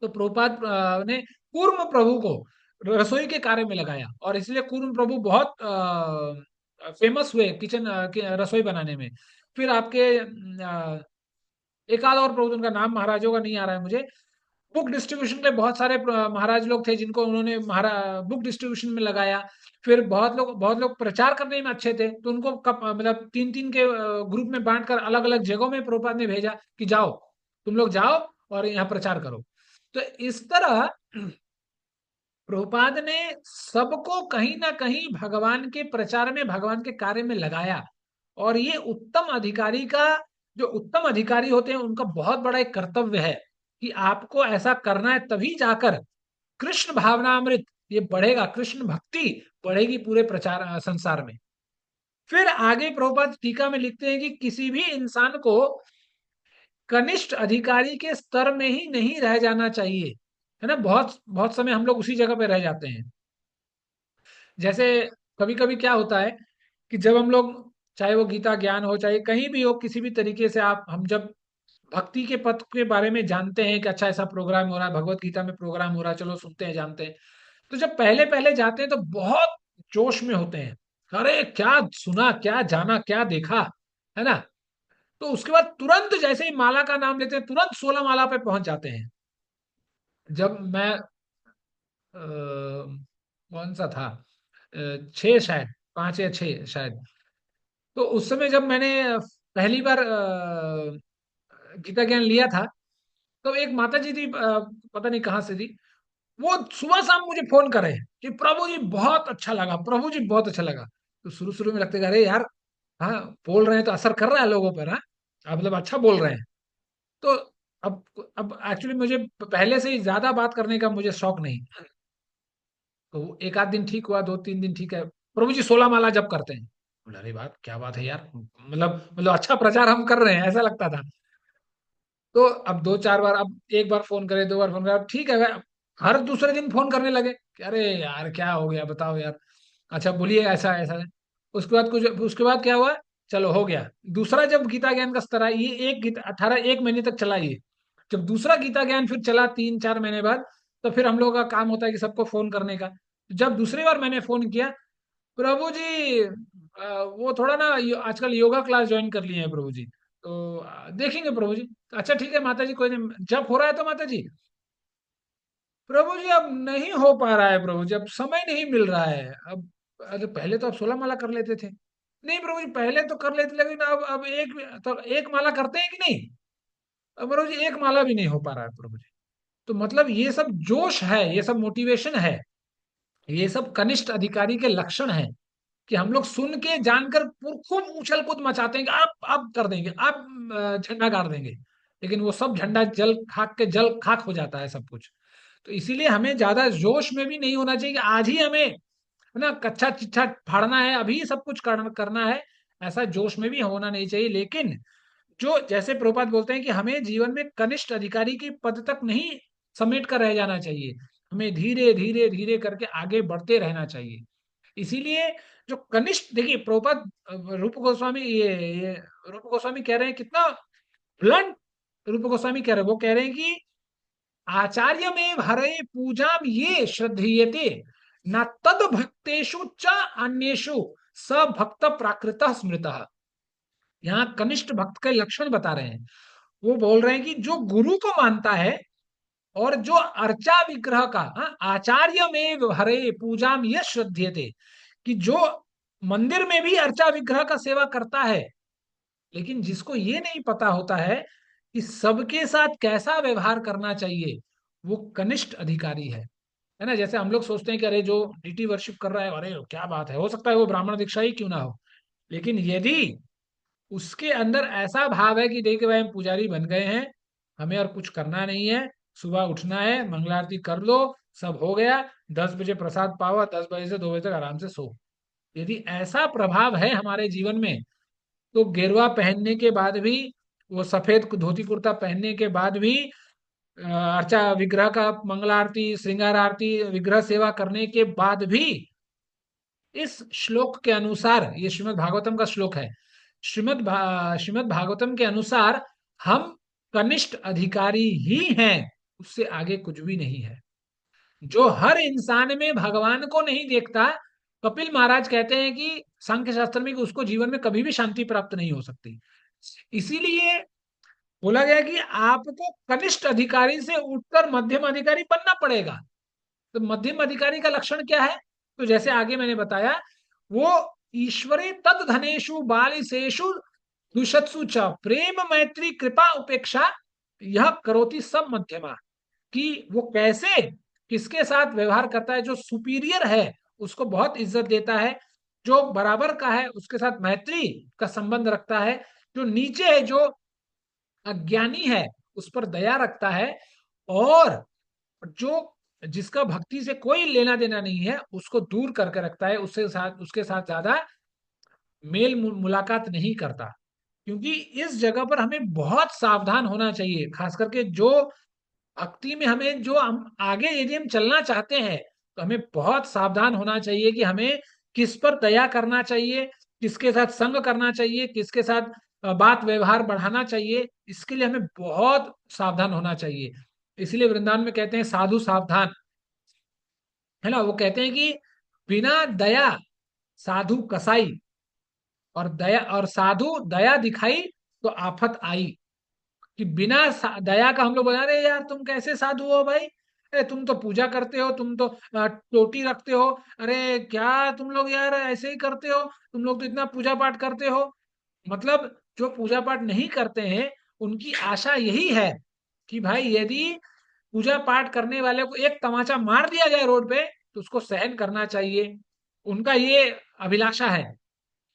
तो प्रभुपाद ने कूर्म प्रभु को रसोई के कार्य में लगाया, और इसलिए कूर्म प्रभु बहुत फेमस हुए किचन रसोई बनाने में। फिर आपके एक आध और प्रभु, उनका नाम महाराजों का नहीं आ रहा है मुझे। बुक डिस्ट्रीब्यूशन के बहुत सारे महाराज लोग थे जिनको उन्होंने बुक डिस्ट्रीब्यूशन में लगाया। फिर बहुत लोग प्रचार करने में अच्छे थे, तो उनको कब मतलब 3-3 के ग्रुप में बांटकर अलग अलग जगहों में प्रभुपाद ने भेजा कि जाओ, तुम लोग जाओ और यहाँ प्रचार करो। तो इस तरह प्रभुपाद ने सबको कहीं ना कहीं भगवान के प्रचार में, भगवान के कार्य में लगाया। और ये उत्तम अधिकारी का, जो उत्तम अधिकारी होते हैं उनका बहुत बड़ा एक कर्तव्य है कि आपको ऐसा करना है, तभी जाकर कृष्ण भावनामृत ये बढ़ेगा, कृष्ण भक्ति बढ़ेगी पूरे प्रचार संसार में। फिर आगे प्रभुपाद टीका में लिखते हैं कि किसी भी इंसान को कनिष्ठ अधिकारी के स्तर में ही नहीं रह जाना चाहिए, है ना। बहुत बहुत समय हम लोग उसी जगह पे रह जाते हैं। जैसे कभी कभी क्या होता है कि जब हम लोग, चाहे वो गीता ज्ञान हो, चाहे कहीं भी हो, किसी भी तरीके से हम जब भक्ति के पथ के बारे में जानते हैं कि अच्छा ऐसा प्रोग्राम हो रहा है, भगवत गीता में प्रोग्राम हो रहा है, चलो सुनते हैं, जानते हैं। तो जब पहले पहले जाते हैं तो बहुत जोश में होते हैं, अरे क्या सुना, क्या जाना, क्या देखा, है ना। तो उसके बाद तुरंत जैसे ही माला का नाम लेते हैं, तुरंत 16 माला पे पहुंच जाते हैं। जब मैं कौन सा था, 6 शायद, 5 या 6 शायद। तो उस समय जब मैंने पहली बार गीता ज्ञान लिया था, तो एक माता जी थी, पता नहीं कहाँ से थी, वो सुबह शाम मुझे फोन करे कि प्रभु जी बहुत अच्छा लगा, प्रभु जी बहुत अच्छा लगा। तो शुरू शुरू में लगते, अरे यार, हाँ बोल रहे हैं तो असर कर रहा है लोगों पर, हाँ आप मतलब अच्छा बोल रहे हैं। तो अब एक्चुअली मुझे पहले से ही ज्यादा बात करने का मुझे शौक नहीं। तो एक आध दिन ठीक हुआ, 2-3 दिन ठीक है, प्रभु जी 16 माला जब करते हैं। बोला अरे बात क्या बात है यार, मतलब अच्छा प्रचार हम कर रहे हैं, ऐसा लगता था। तो अब 2-4 बार, अब एक बार फोन करे, 2 बार फोन करे, अब ठीक है भाई, हर दूसरे दिन फोन करने लगे कि अरे यार क्या हो गया बताओ यार, अच्छा बोलिए ऐसा ऐसा है। उसके बाद क्या हुआ, चलो हो गया। दूसरा जब गीता ज्ञान का स्तर आया, ये एक गीता 18 1 महीने तक चला ये। जब दूसरा गीता ज्ञान फिर चला 3-4 महीने बाद, तो फिर हम लोगों का काम होता है कि सबको फोन करने का। जब दूसरी बार मैंने फोन किया, प्रभु जी वो थोड़ा ना आजकल योगा क्लास ज्वाइन कर लिए हैं प्रभु जी, तो देखेंगे प्रभु जी। अच्छा ठीक है माता जी, कोई नहीं, जब हो रहा है तो माता जी, प्रभु जी अब नहीं हो पा रहा है प्रभु जी, अब समय नहीं मिल रहा है अब। अरे पहले तो आप 16 माला कर लेते थे। नहीं प्रभु जी पहले तो कर लेते, लेकिन अब एक, तो एक माला करते हैं कि नहीं? अब प्रभु जी एक माला भी नहीं हो पा रहा है प्रभु जी। तो मतलब ये सब जोश है, ये सब मोटिवेशन है, ये सब कनिष्ठ अधिकारी के लक्षण है कि हम लोग सुन के जानकर खूब उछल कूद मचाते हैं कि आप कर देंगे, आप झंडा गाड़ देंगे, लेकिन वो सब झंडा जल खाक हो जाता है सब कुछ। तो इसीलिए हमें ज्यादा जोश में भी नहीं होना चाहिए कि आज ही हमें, है ना, कच्चा चिट्ठा फाड़ना है, अभी सब कुछ करना है, ऐसा जोश में भी होना नहीं चाहिए। लेकिन जो जैसे प्रभुपाद बोलते हैं कि हमें जीवन में कनिष्ठ अधिकारी की पद तक नहीं समेट कर रह जाना चाहिए, हमें धीरे धीरे धीरे करके आगे बढ़ते रहना चाहिए। इसीलिए जो कनिष्ठ, देखिए प्रभुपाद रूप गोस्वामी, ये रूप गोस्वामी कह रहे हैं कितना ब्लंट। रूप गोस्वामी कह रहे हैं, वो कह रहे हैं कि आचार्य में हरे पूजा ये श्रद्धेयते न तद भक्तेषु च अन्येषु स भक्त प्राकृत स्मृत। यहाँ कनिष्ठ भक्त के लक्षण बता रहे हैं। वो बोल रहे हैं कि जो गुरु को मानता है और जो अर्चा विग्रह का, आचार्य में हरे पूजा ये श्रद्धेयते, कि जो मंदिर में भी अर्चा विग्रह का सेवा करता है, लेकिन जिसको ये नहीं पता होता है कि सबके साथ कैसा व्यवहार करना चाहिए, वो कनिष्ठ अधिकारी है ना। जैसे हम लोग सोचते हैं कि अरे जो डीटी वर्शिप कर रहा है, अरे क्या बात है, हो सकता है वो ब्राह्मण दीक्षा ही क्यों ना हो, लेकिन यदि उसके अंदर ऐसा भाव है कि देखिए भाई हम पुजारी बन गए हैं, हमें और कुछ करना नहीं है, सुबह उठना है, मंगलारती कर लो, सब हो गया, 10 बजे प्रसाद पाओ, 10 बजे से 2 बजे तक आराम से सो, यदि ऐसा प्रभाव है हमारे जीवन में, तो गेरुआ पहनने के बाद भी, वो सफेद धोती कुर्ता पहनने के बाद भी, अर्चा विग्रह का मंगला आरती, श्रृंगार आरती, विग्रह सेवा करने के बाद भी, इस श्लोक के अनुसार, ये श्रीमद् भागवतम का श्लोक है, श्रीमद् भागवतम के अनुसार हम कनिष्ठ अधिकारी ही हैं, उससे आगे कुछ भी नहीं है। जो हर इंसान में भगवान को नहीं देखता, कपिल महाराज कहते हैं कि सांख्य शास्त्र में कि उसको जीवन में कभी भी शांति प्राप्त नहीं हो सकती। इसीलिए बोला गया कि आपको कनिष्ठ अधिकारी से उठकर मध्यम अधिकारी बनना पड़ेगा। तो मध्यम अधिकारी का लक्षण क्या है? तो जैसे आगे मैंने बताया, वो ईश्वरे तद धनेशु बालिशेषु दुषत्सु च प्रेम मैत्री कृपा उपेक्षा यह करोति सब मध्यमा, कि वो कैसे किसके साथ व्यवहार करता है, जो सुपीरियर है उसको बहुत इज्जत देता है, जो बराबर का है उसके साथ मैत्री का संबंध रखता है, जो नीचे है, जो अज्ञानी है उस पर दया रखता है, और जो जिसका भक्ति से कोई लेना देना नहीं है उसको दूर करके रखता है, उसके साथ ज्यादा मेल मुलाकात नहीं करता। क्योंकि इस जगह पर हमें बहुत सावधान होना चाहिए, खास करके जो भक्ति में हमें, जो हम आगे यदि हम चलना चाहते हैं, तो हमें बहुत सावधान होना चाहिए कि हमें किस पर दया करना चाहिए, किसके साथ संग करना चाहिए, किसके साथ बात व्यवहार बढ़ाना चाहिए, इसके लिए हमें बहुत सावधान होना चाहिए। इसलिए वृंदावन में कहते हैं साधु सावधान, है ना। वो कहते हैं कि बिना दया साधु कसाई, और दया और साधु दया दिखाई तो आफत आई। कि बिना दया का हम लोग बता रहे यार तुम कैसे साधु हो भाई, अरे तुम तो पूजा करते हो, तुम तो टोटी रखते हो, अरे क्या तुम लोग यार ऐसे ही करते हो, तुम लोग तो इतना पूजा पाठ करते हो। मतलब जो पूजा पाठ नहीं करते हैं उनकी आशा यही है कि भाई यदि पूजा पाठ करने वाले को एक तमाचा मार दिया जाए रोड पे तो उसको सहन करना चाहिए, उनका ये अभिलाषा है।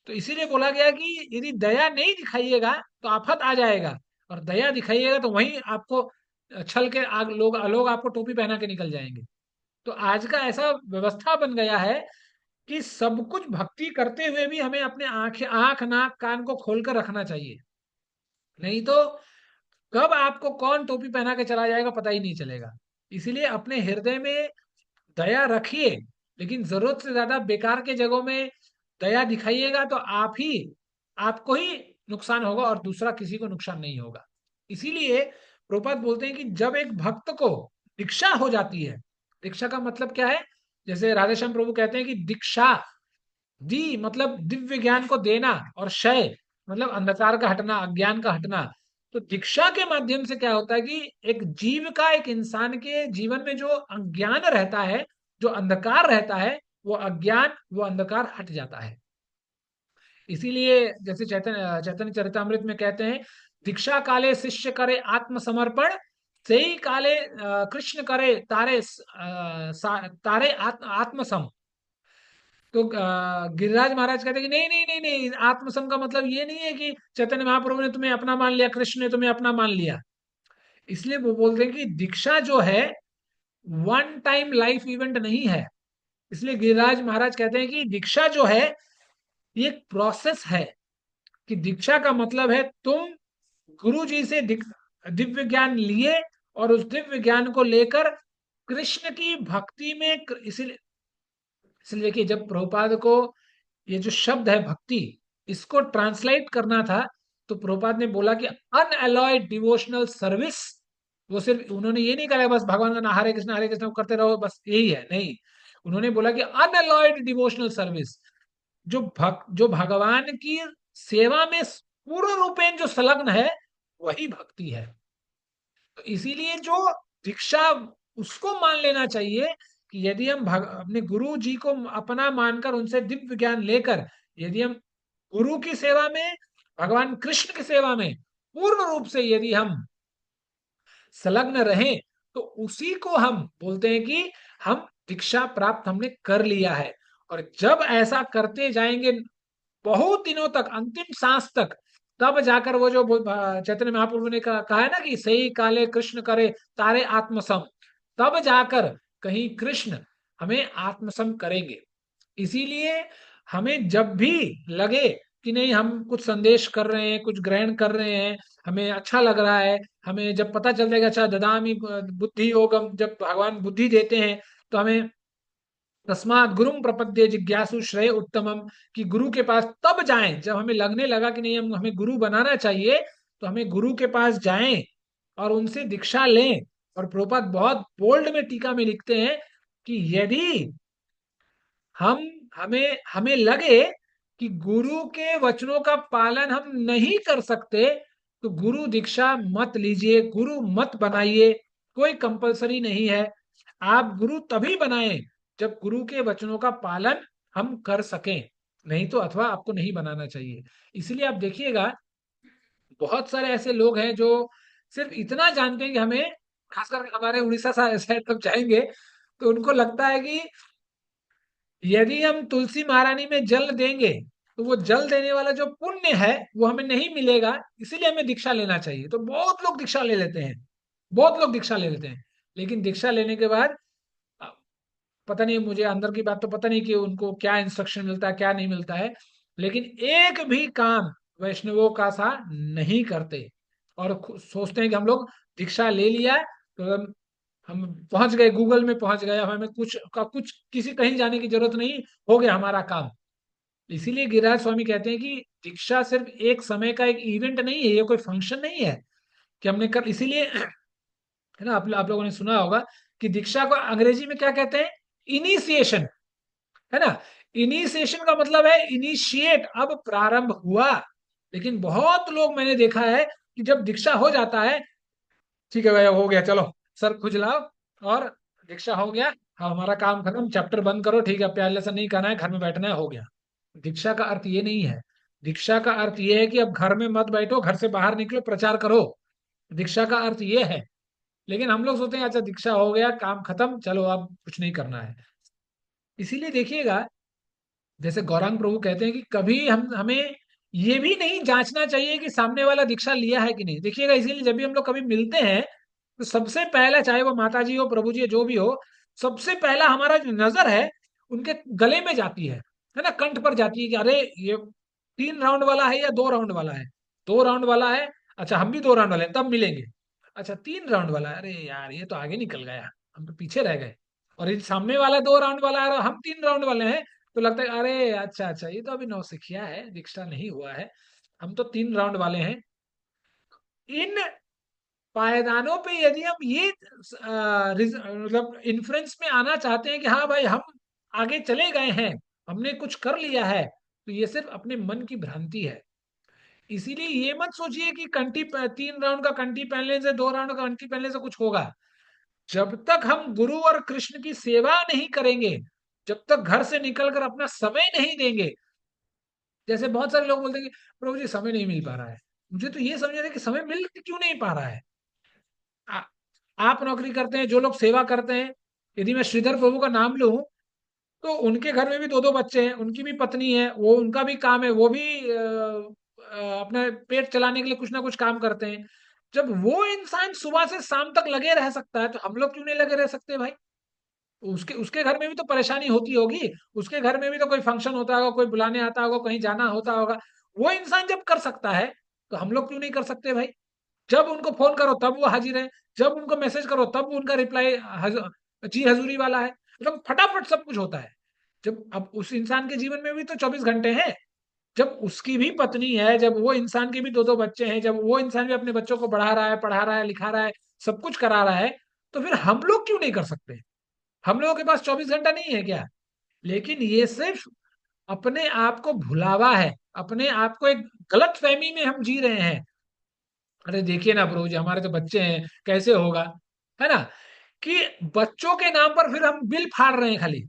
तो इसीलिए बोला गया कि यदि दया नहीं दिखाइएगा तो आफत आ जाएगा, और दया दिखाइएगा तो वहीं आपको छल के आग लोग आपको टोपी पहना के निकल जाएंगे। तो आज का ऐसा व्यवस्था बन गया है कि सब कुछ भक्ति करते हुए भी हमें अपने आंख नाक कान को खोलकर रखना चाहिए, नहीं तो कब आपको कौन टोपी पहना के चला जाएगा पता ही नहीं चलेगा। इसीलिए अपने हृदय में दया रखिए, लेकिन जरूरत से ज्यादा बेकार के जगहों में दया दिखाइएगा तो आपको ही नुकसान होगा और दूसरा किसी को नुकसान नहीं होगा। इसीलिए प्रभुपाद बोलते हैं कि जब एक भक्त को दीक्षा हो जाती है। दीक्षा का मतलब क्या है? जैसे राधेश्याम प्रभु कहते हैं कि दीक्षा, दी मतलब दिव्य ज्ञान को देना, और शय मतलब अंधकार का हटना, अज्ञान का हटना। तो दीक्षा के माध्यम से क्या होता है कि एक जीव का, एक इंसान के जीवन में जो अज्ञान रहता है, जो अंधकार रहता है, वो अज्ञान, वो अंधकार हट जाता है। इसीलिए जैसे चैतन्य चरितमृत में कहते हैं, दीक्षा काले शिष्य करे आत्मसमर्पण, से ही काले कृष्ण करे तारे तारे आत्मसम। तो गिरिराज महाराज कहते हैं कि नहीं नहीं नहीं नहीं, आत्मसम का मतलब ये नहीं है कि चैतन्य महाप्रभु ने तुम्हें अपना मान लिया, कृष्ण ने तुम्हें अपना मान लिया। इसलिए वो बोलते हैं कि दीक्षा जो है वन टाइम लाइफ इवेंट नहीं है। इसलिए गिरिराज महाराज कहते हैं कि दीक्षा जो है ये एक प्रोसेस है। कि दीक्षा का मतलब है तुम गुरु जी से दिव्य ज्ञान लिए, और उस दिव्य ज्ञान को लेकर कृष्ण की भक्ति में इसीलिए इसलिए देखिए, जब प्रभुपाद को ये जो शब्द है भक्ति, इसको ट्रांसलेट करना था, तो प्रभुपाद ने बोला कि अनअलॉयड डिवोशनल सर्विस। वो सिर्फ उन्होंने ये नहीं कहा बस भगवान का नाम हरे कृष्ण करते रहो बस यही है, नहीं। उन्होंने बोला कि अनअलॉयड डिवोशनल सर्विस, जो भगवान की सेवा में पूर्ण रूपेण जो संलग्न है, वही भक्ति है। तो इसीलिए जो दीक्षा, उसको मान लेना चाहिए कि यदि हम अपने गुरु जी को अपना मानकर उनसे दिव्य ज्ञान लेकर, यदि हम गुरु की सेवा में, भगवान कृष्ण की सेवा में पूर्ण रूप से यदि हम संलग्न रहें, तो उसी को हम बोलते हैं कि हम दीक्षा प्राप्त हमने कर लिया है। और जब ऐसा करते जाएंगे बहुत दिनों तक, अंतिम सांस तक, तब जाकर वो जो चैतन्य महाप्रभु ने कहा है ना कि सही काले कृष्ण करे तारे आत्मसम, तब जाकर कहीं कृष्ण हमें आत्मसम करेंगे। इसीलिए हमें जब भी लगे कि नहीं हम कुछ संदेश कर रहे हैं, कुछ ग्रहण कर रहे हैं, हमें अच्छा लग रहा है, हमें जब पता चल जाएगा अच्छा ददामी बुद्धि योगम, जब भगवान बुद्धि देते हैं, तो हमें तस्मात् गुरुम प्रपद्ये जिज्ञासु श्रेय उत्तमम, कि गुरु के पास तब जाएं जब हमें लगने लगा कि नहीं हम हमें गुरु बनाना चाहिए, तो हमें गुरु के पास जाएं और उनसे दीक्षा लें। और प्रभुपाद बहुत बोल्ड में टीका में लिखते हैं कि यदि हम हमें हमें लगे कि गुरु के वचनों का पालन हम नहीं कर सकते, तो गुरु दीक्षा मत लीजिए, गुरु मत बनाइए। कोई कंपलसरी नहीं है। आप गुरु तभी बनाएं जब गुरु के वचनों का पालन हम कर सकें, नहीं तो अथवा आपको नहीं बनाना चाहिए। इसलिए आप देखिएगा, बहुत सारे ऐसे लोग हैं जो सिर्फ इतना जानते हैं कि हमें, खासकर हमारे उड़ीसा साइड तक जाएंगे, तो उनको लगता है कि यदि हम तुलसी महारानी में जल देंगे, तो वो जल देने वाला जो पुण्य है वो हमें नहीं मिलेगा, इसीलिए हमें दीक्षा लेना चाहिए। तो बहुत लोग दीक्षा ले लेते हैं, बहुत लोग दीक्षा ले लेते हैं। लेकिन दीक्षा लेने के बाद अ, पता नहीं, मुझे अंदर की बात तो पता नहीं कि उनको क्या इंस्ट्रक्शन मिलता है, क्या नहीं मिलता है, लेकिन एक भी काम वैष्णवों का सा नहीं करते, और सोचते हैं कि हम लोग दीक्षा ले लिया है, तो हम पहुंच गए, गूगल में पहुंच गए, अब हमें कुछ किसी कहीं जाने की जरूरत नहीं, हो गया हमारा काम। इसीलिए गिरिराज स्वामी कहते हैं कि दीक्षा सिर्फ एक समय का एक इवेंट नहीं है, ये कोई फंक्शन नहीं है कि हमने कर, इसीलिए है ना, आप लोगों ने सुना होगा कि दीक्षा को अंग्रेजी में क्या कहते हैं? इनिशिएशन, है ना। इनिशिएशन का मतलब है इनिशिएट, अब प्रारंभ हुआ। लेकिन बहुत लोग मैंने देखा है कि जब दीक्षा हो जाता है, ठीक है भैया हो गया, चलो सर खुजलाओ, और दीक्षा हो गया, हाँ हमारा काम खत्म, चैप्टर बंद करो, ठीक है प्याले से नहीं करना है, घर में बैठना है, हो गया। दीक्षा का अर्थ ये नहीं है। दीक्षा का अर्थ ये है कि अब घर में मत बैठो, घर से बाहर निकलो, प्रचार करो। दीक्षा का अर्थ ये है। लेकिन हम लोग सोचते हैं अच्छा दीक्षा हो गया, काम खत्म, चलो अब कुछ नहीं करना है। इसीलिए देखिएगा, जैसे गौरांग प्रभु कहते हैं कि कभी हमें ये भी नहीं जांचना चाहिए कि सामने वाला दीक्षा लिया है कि नहीं। देखिएगा, इसीलिए जब भी हम लोग कभी मिलते हैं, तो सबसे पहला, चाहे वो माता जी हो, प्रभु जी जो भी हो, सबसे पहला हमारा जो नजर है उनके गले में जाती है ना, कंठ पर जाती है कि अरे ये 3 राउंड वाला है या 2 राउंड वाला है। 2 राउंड वाला है, अच्छा हम भी 2 राउंड वाले हैं, तब मिलेंगे। अच्छा 3 राउंड वाला है, अरे यार ये तो आगे निकल गया, हम तो पीछे रह गए। और ये सामने वाला 2 राउंड वाला है और हम 3 राउंड वाले हैं, तो लगता है अरे अच्छा अच्छा ये तो अभी नौसिखिया है, दीक्षा नहीं हुआ है, हम तो 3 राउंड वाले हैं। इन पायदानों पे यदि हम ये मतलब इन्फ्लुएंस में आना चाहते हैं कि हाँ भाई हम आगे चले गए हैं, हमने कुछ कर लिया है, तो ये सिर्फ अपने मन की भ्रांति है। इसीलिए ये मत सोचिए कि 3 राउंड का कंठी पहनने से, 2 राउंड का कंठी पहनने से कुछ होगा। जब तक हम गुरु और कृष्ण की सेवा नहीं करेंगे, जब तक घर से निकलकर अपना समय नहीं देंगे, जैसे बहुत सारे लोग बोलते हैं कि प्रभु जी समय नहीं मिल पा रहा है। मुझे तो ये समझ रहे कि समय मिल क्यों नहीं पा रहा है। आ, आप नौकरी करते हैं, जो लोग सेवा करते हैं, यदि मैं श्रीधर प्रभु का नाम लूं, तो उनके घर में भी 2-2 बच्चे हैं, उनकी भी पत्नी है, वो उनका भी काम है, वो भी अपने पेट चलाने के लिए कुछ ना कुछ काम करते हैं। जब वो इंसान सुबह से शाम तक लगे रह सकता है, तो हम लोग क्यों नहीं लगे रह सकते भाई? उसके उसके घर में भी तो परेशानी होती होगी, उसके घर में भी तो कोई फंक्शन होता होगा, कोई बुलाने आता होगा, कहीं जाना होता होगा। वो इंसान जब कर सकता है, तो हम लोग क्यों नहीं कर सकते भाई? जब उनको फोन करो तब वो हाजिर है, जब उनको मैसेज करो तब उनका रिप्लाई जी हजूरी वाला है, मतलब फटाफट सब कुछ होता है। जब अब उस इंसान के जीवन में भी तो 24 घंटे हैं, जब उसकी भी पत्नी है, जब वो इंसान के भी 2-2 बच्चे हैं, जब वो इंसान भी अपने बच्चों को बढ़ा रहा है, पढ़ा रहा है, लिखा रहा है, सब कुछ करा रहा है, तो फिर हम लोग क्यों नहीं कर सकते? हम लोगों के पास 24 घंटा नहीं है क्या? लेकिन ये सिर्फ अपने आप को भुलावा है, अपने आप को एक गलत फहमी में हम जी रहे हैं। अरे देखिए ना प्रभु जी, हमारे तो बच्चे हैं, कैसे होगा, है ना? कि बच्चों के नाम पर फिर हम बिल फाड़ रहे हैं खाली,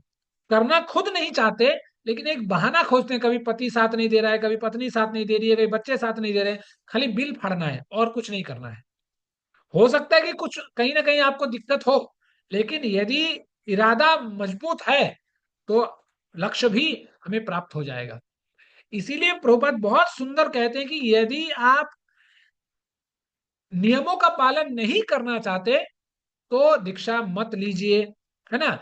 करना खुद नहीं चाहते, लेकिन एक बहाना खोजते हैं, कभी पति साथ नहीं दे रहा है, कभी पत्नी साथ नहीं दे रही है, कभी बच्चे साथ नहीं दे रहे हैं, खाली बिल फाड़ना है और कुछ नहीं करना है। हो सकता है कि कुछ कहीं ना कहीं आपको दिक्कत हो, लेकिन यदि इरादा मजबूत है, तो लक्ष्य भी हमें प्राप्त हो जाएगा। इसीलिए प्रभुपाद बहुत सुंदर कहते हैं कि यदि आप नियमों का पालन नहीं करना चाहते, तो दीक्षा मत लीजिए, है ना?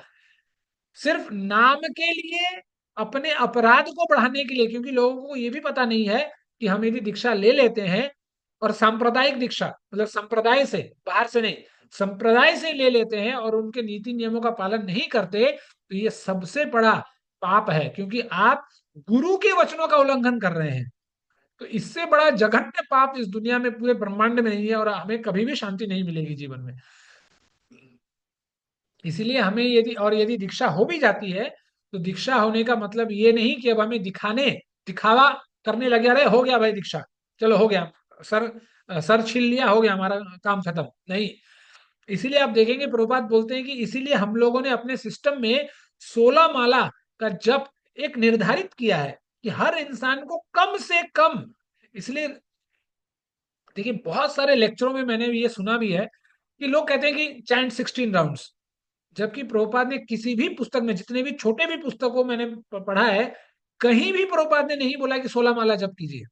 सिर्फ नाम के लिए, अपने अपराध को बढ़ाने के लिए, क्योंकि लोगों को ये भी पता नहीं है कि हम यदि दीक्षा ले लेते हैं, और सांप्रदायिक दीक्षा मतलब संप्रदाय से, बाहर से नहीं, संप्रदाय से ले लेते हैं और उनके नीति नियमों का पालन नहीं करते, तो ये सबसे बड़ा पाप है, क्योंकि आप गुरु के वचनों का उल्लंघन कर रहे हैं। तो इससे बड़ा जघन्य पाप इस दुनिया में, पूरे ब्रह्मांड में नहीं है, और हमें कभी भी शांति नहीं मिलेगी जीवन में। इसीलिए हमें यदि दीक्षा हो भी जाती है, तो दीक्षा होने का मतलब ये नहीं कि अब हमें दिखावा करने लगे, अरे हो गया भाई दीक्षा, चलो हो गया, सर सर छील लिया, हो गया हमारा काम खत्म, नहीं। इसीलिए आप देखेंगे प्रभुपाद बोलते हैं कि इसीलिए हम लोगों ने अपने सिस्टम में 16 माला का जप एक निर्धारित किया है, कि हर इंसान को कम से कम, इसलिए देखिए बहुत सारे लेक्चरों में मैंने ये सुना भी है कि लोग कहते हैं कि चैंट 16 राउंड्स, जबकि प्रभुपाद ने किसी भी पुस्तक में, जितने भी छोटे भी पुस्तकों मैंने पढ़ा है, कहीं भी प्रभुपाद ने नहीं बोला कि 16 माला जप कीजिए।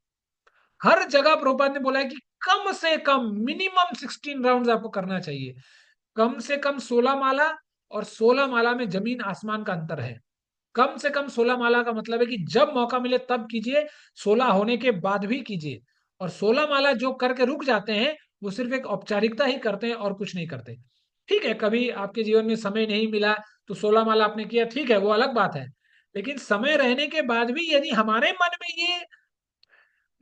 हर जगह प्रभुपाद ने बोला है कि कम से कम मिनिमम 16 राउंड आपको करना चाहिए। कम से कम 16 माला, और 16 माला में जमीन आसमान का अंतर है। कम से कम 16 माला का मतलब है कि जब मौका मिले तब कीजिए, 16 होने के बाद भी कीजिए। और 16 माला जो करके रुक जाते हैं, वो सिर्फ एक औपचारिकता ही करते हैं और कुछ नहीं करते। ठीक है, कभी आपके जीवन में समय नहीं मिला, तो 16 माला आपने किया, ठीक है, वो अलग बात है। लेकिन समय रहने के बाद भी यदि हमारे मन में ये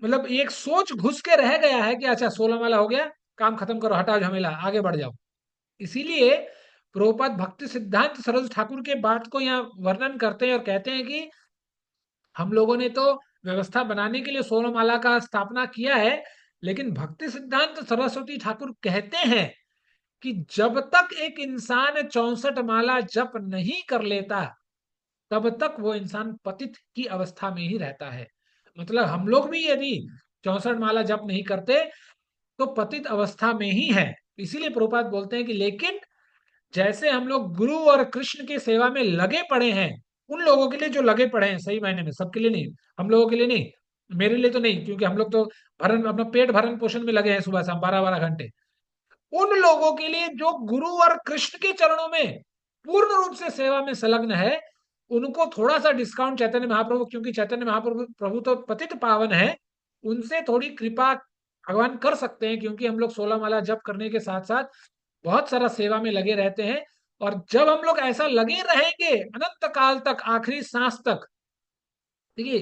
मतलब एक सोच घुस के रह गया है कि अच्छा 16 माला हो गया, काम खत्म करो, हटाओ झमेला, आगे बढ़ जाओ। इसीलिए प्रभुपाद भक्ति सिद्धांत सरस्वती ठाकुर के बात को यहाँ वर्णन करते हैं और कहते हैं कि हम लोगों ने तो व्यवस्था बनाने के लिए 16 माला का स्थापना किया है, लेकिन भक्ति सिद्धांत सरस्वती ठाकुर कहते हैं कि जब तक एक इंसान 64 माला जप नहीं कर लेता, तब तक वो इंसान पतित की अवस्था में ही रहता है। मतलब हम लोग भी यदि 64 माला जप नहीं करते, तो पतित अवस्था में ही है। इसीलिए प्रभुपाद बोलते हैं कि लेकिन जैसे हम लोग गुरु और कृष्ण की सेवा में लगे पड़े हैं, उन लोगों के लिए जो लगे पड़े हैं सही मायने में, सबके लिए नहीं, हम लोगों के लिए नहीं, मेरे लिए तो नहीं, क्योंकि हम लोग तो भरण अपना पेट भरण पोषण में लगे हैं सुबह शाम 12-12 घंटे। उन लोगों के लिए जो गुरु और कृष्ण के चरणों में पूर्ण रूप से सेवा में संलग्न है, उनको थोड़ा सा डिस्काउंट चैतन्य महाप्रभु, क्योंकि चैतन्य महाप्रभु प्रभु तो पतित पावन है, उनसे थोड़ी कृपा भगवान कर सकते हैं, क्योंकि हम लोग 16 माला जप करने के साथ साथ बहुत सारा सेवा में लगे रहते हैं। और जब हम लोग ऐसा लगे रहेंगे अनंत काल तक, आखिरी सांस तक, देखिए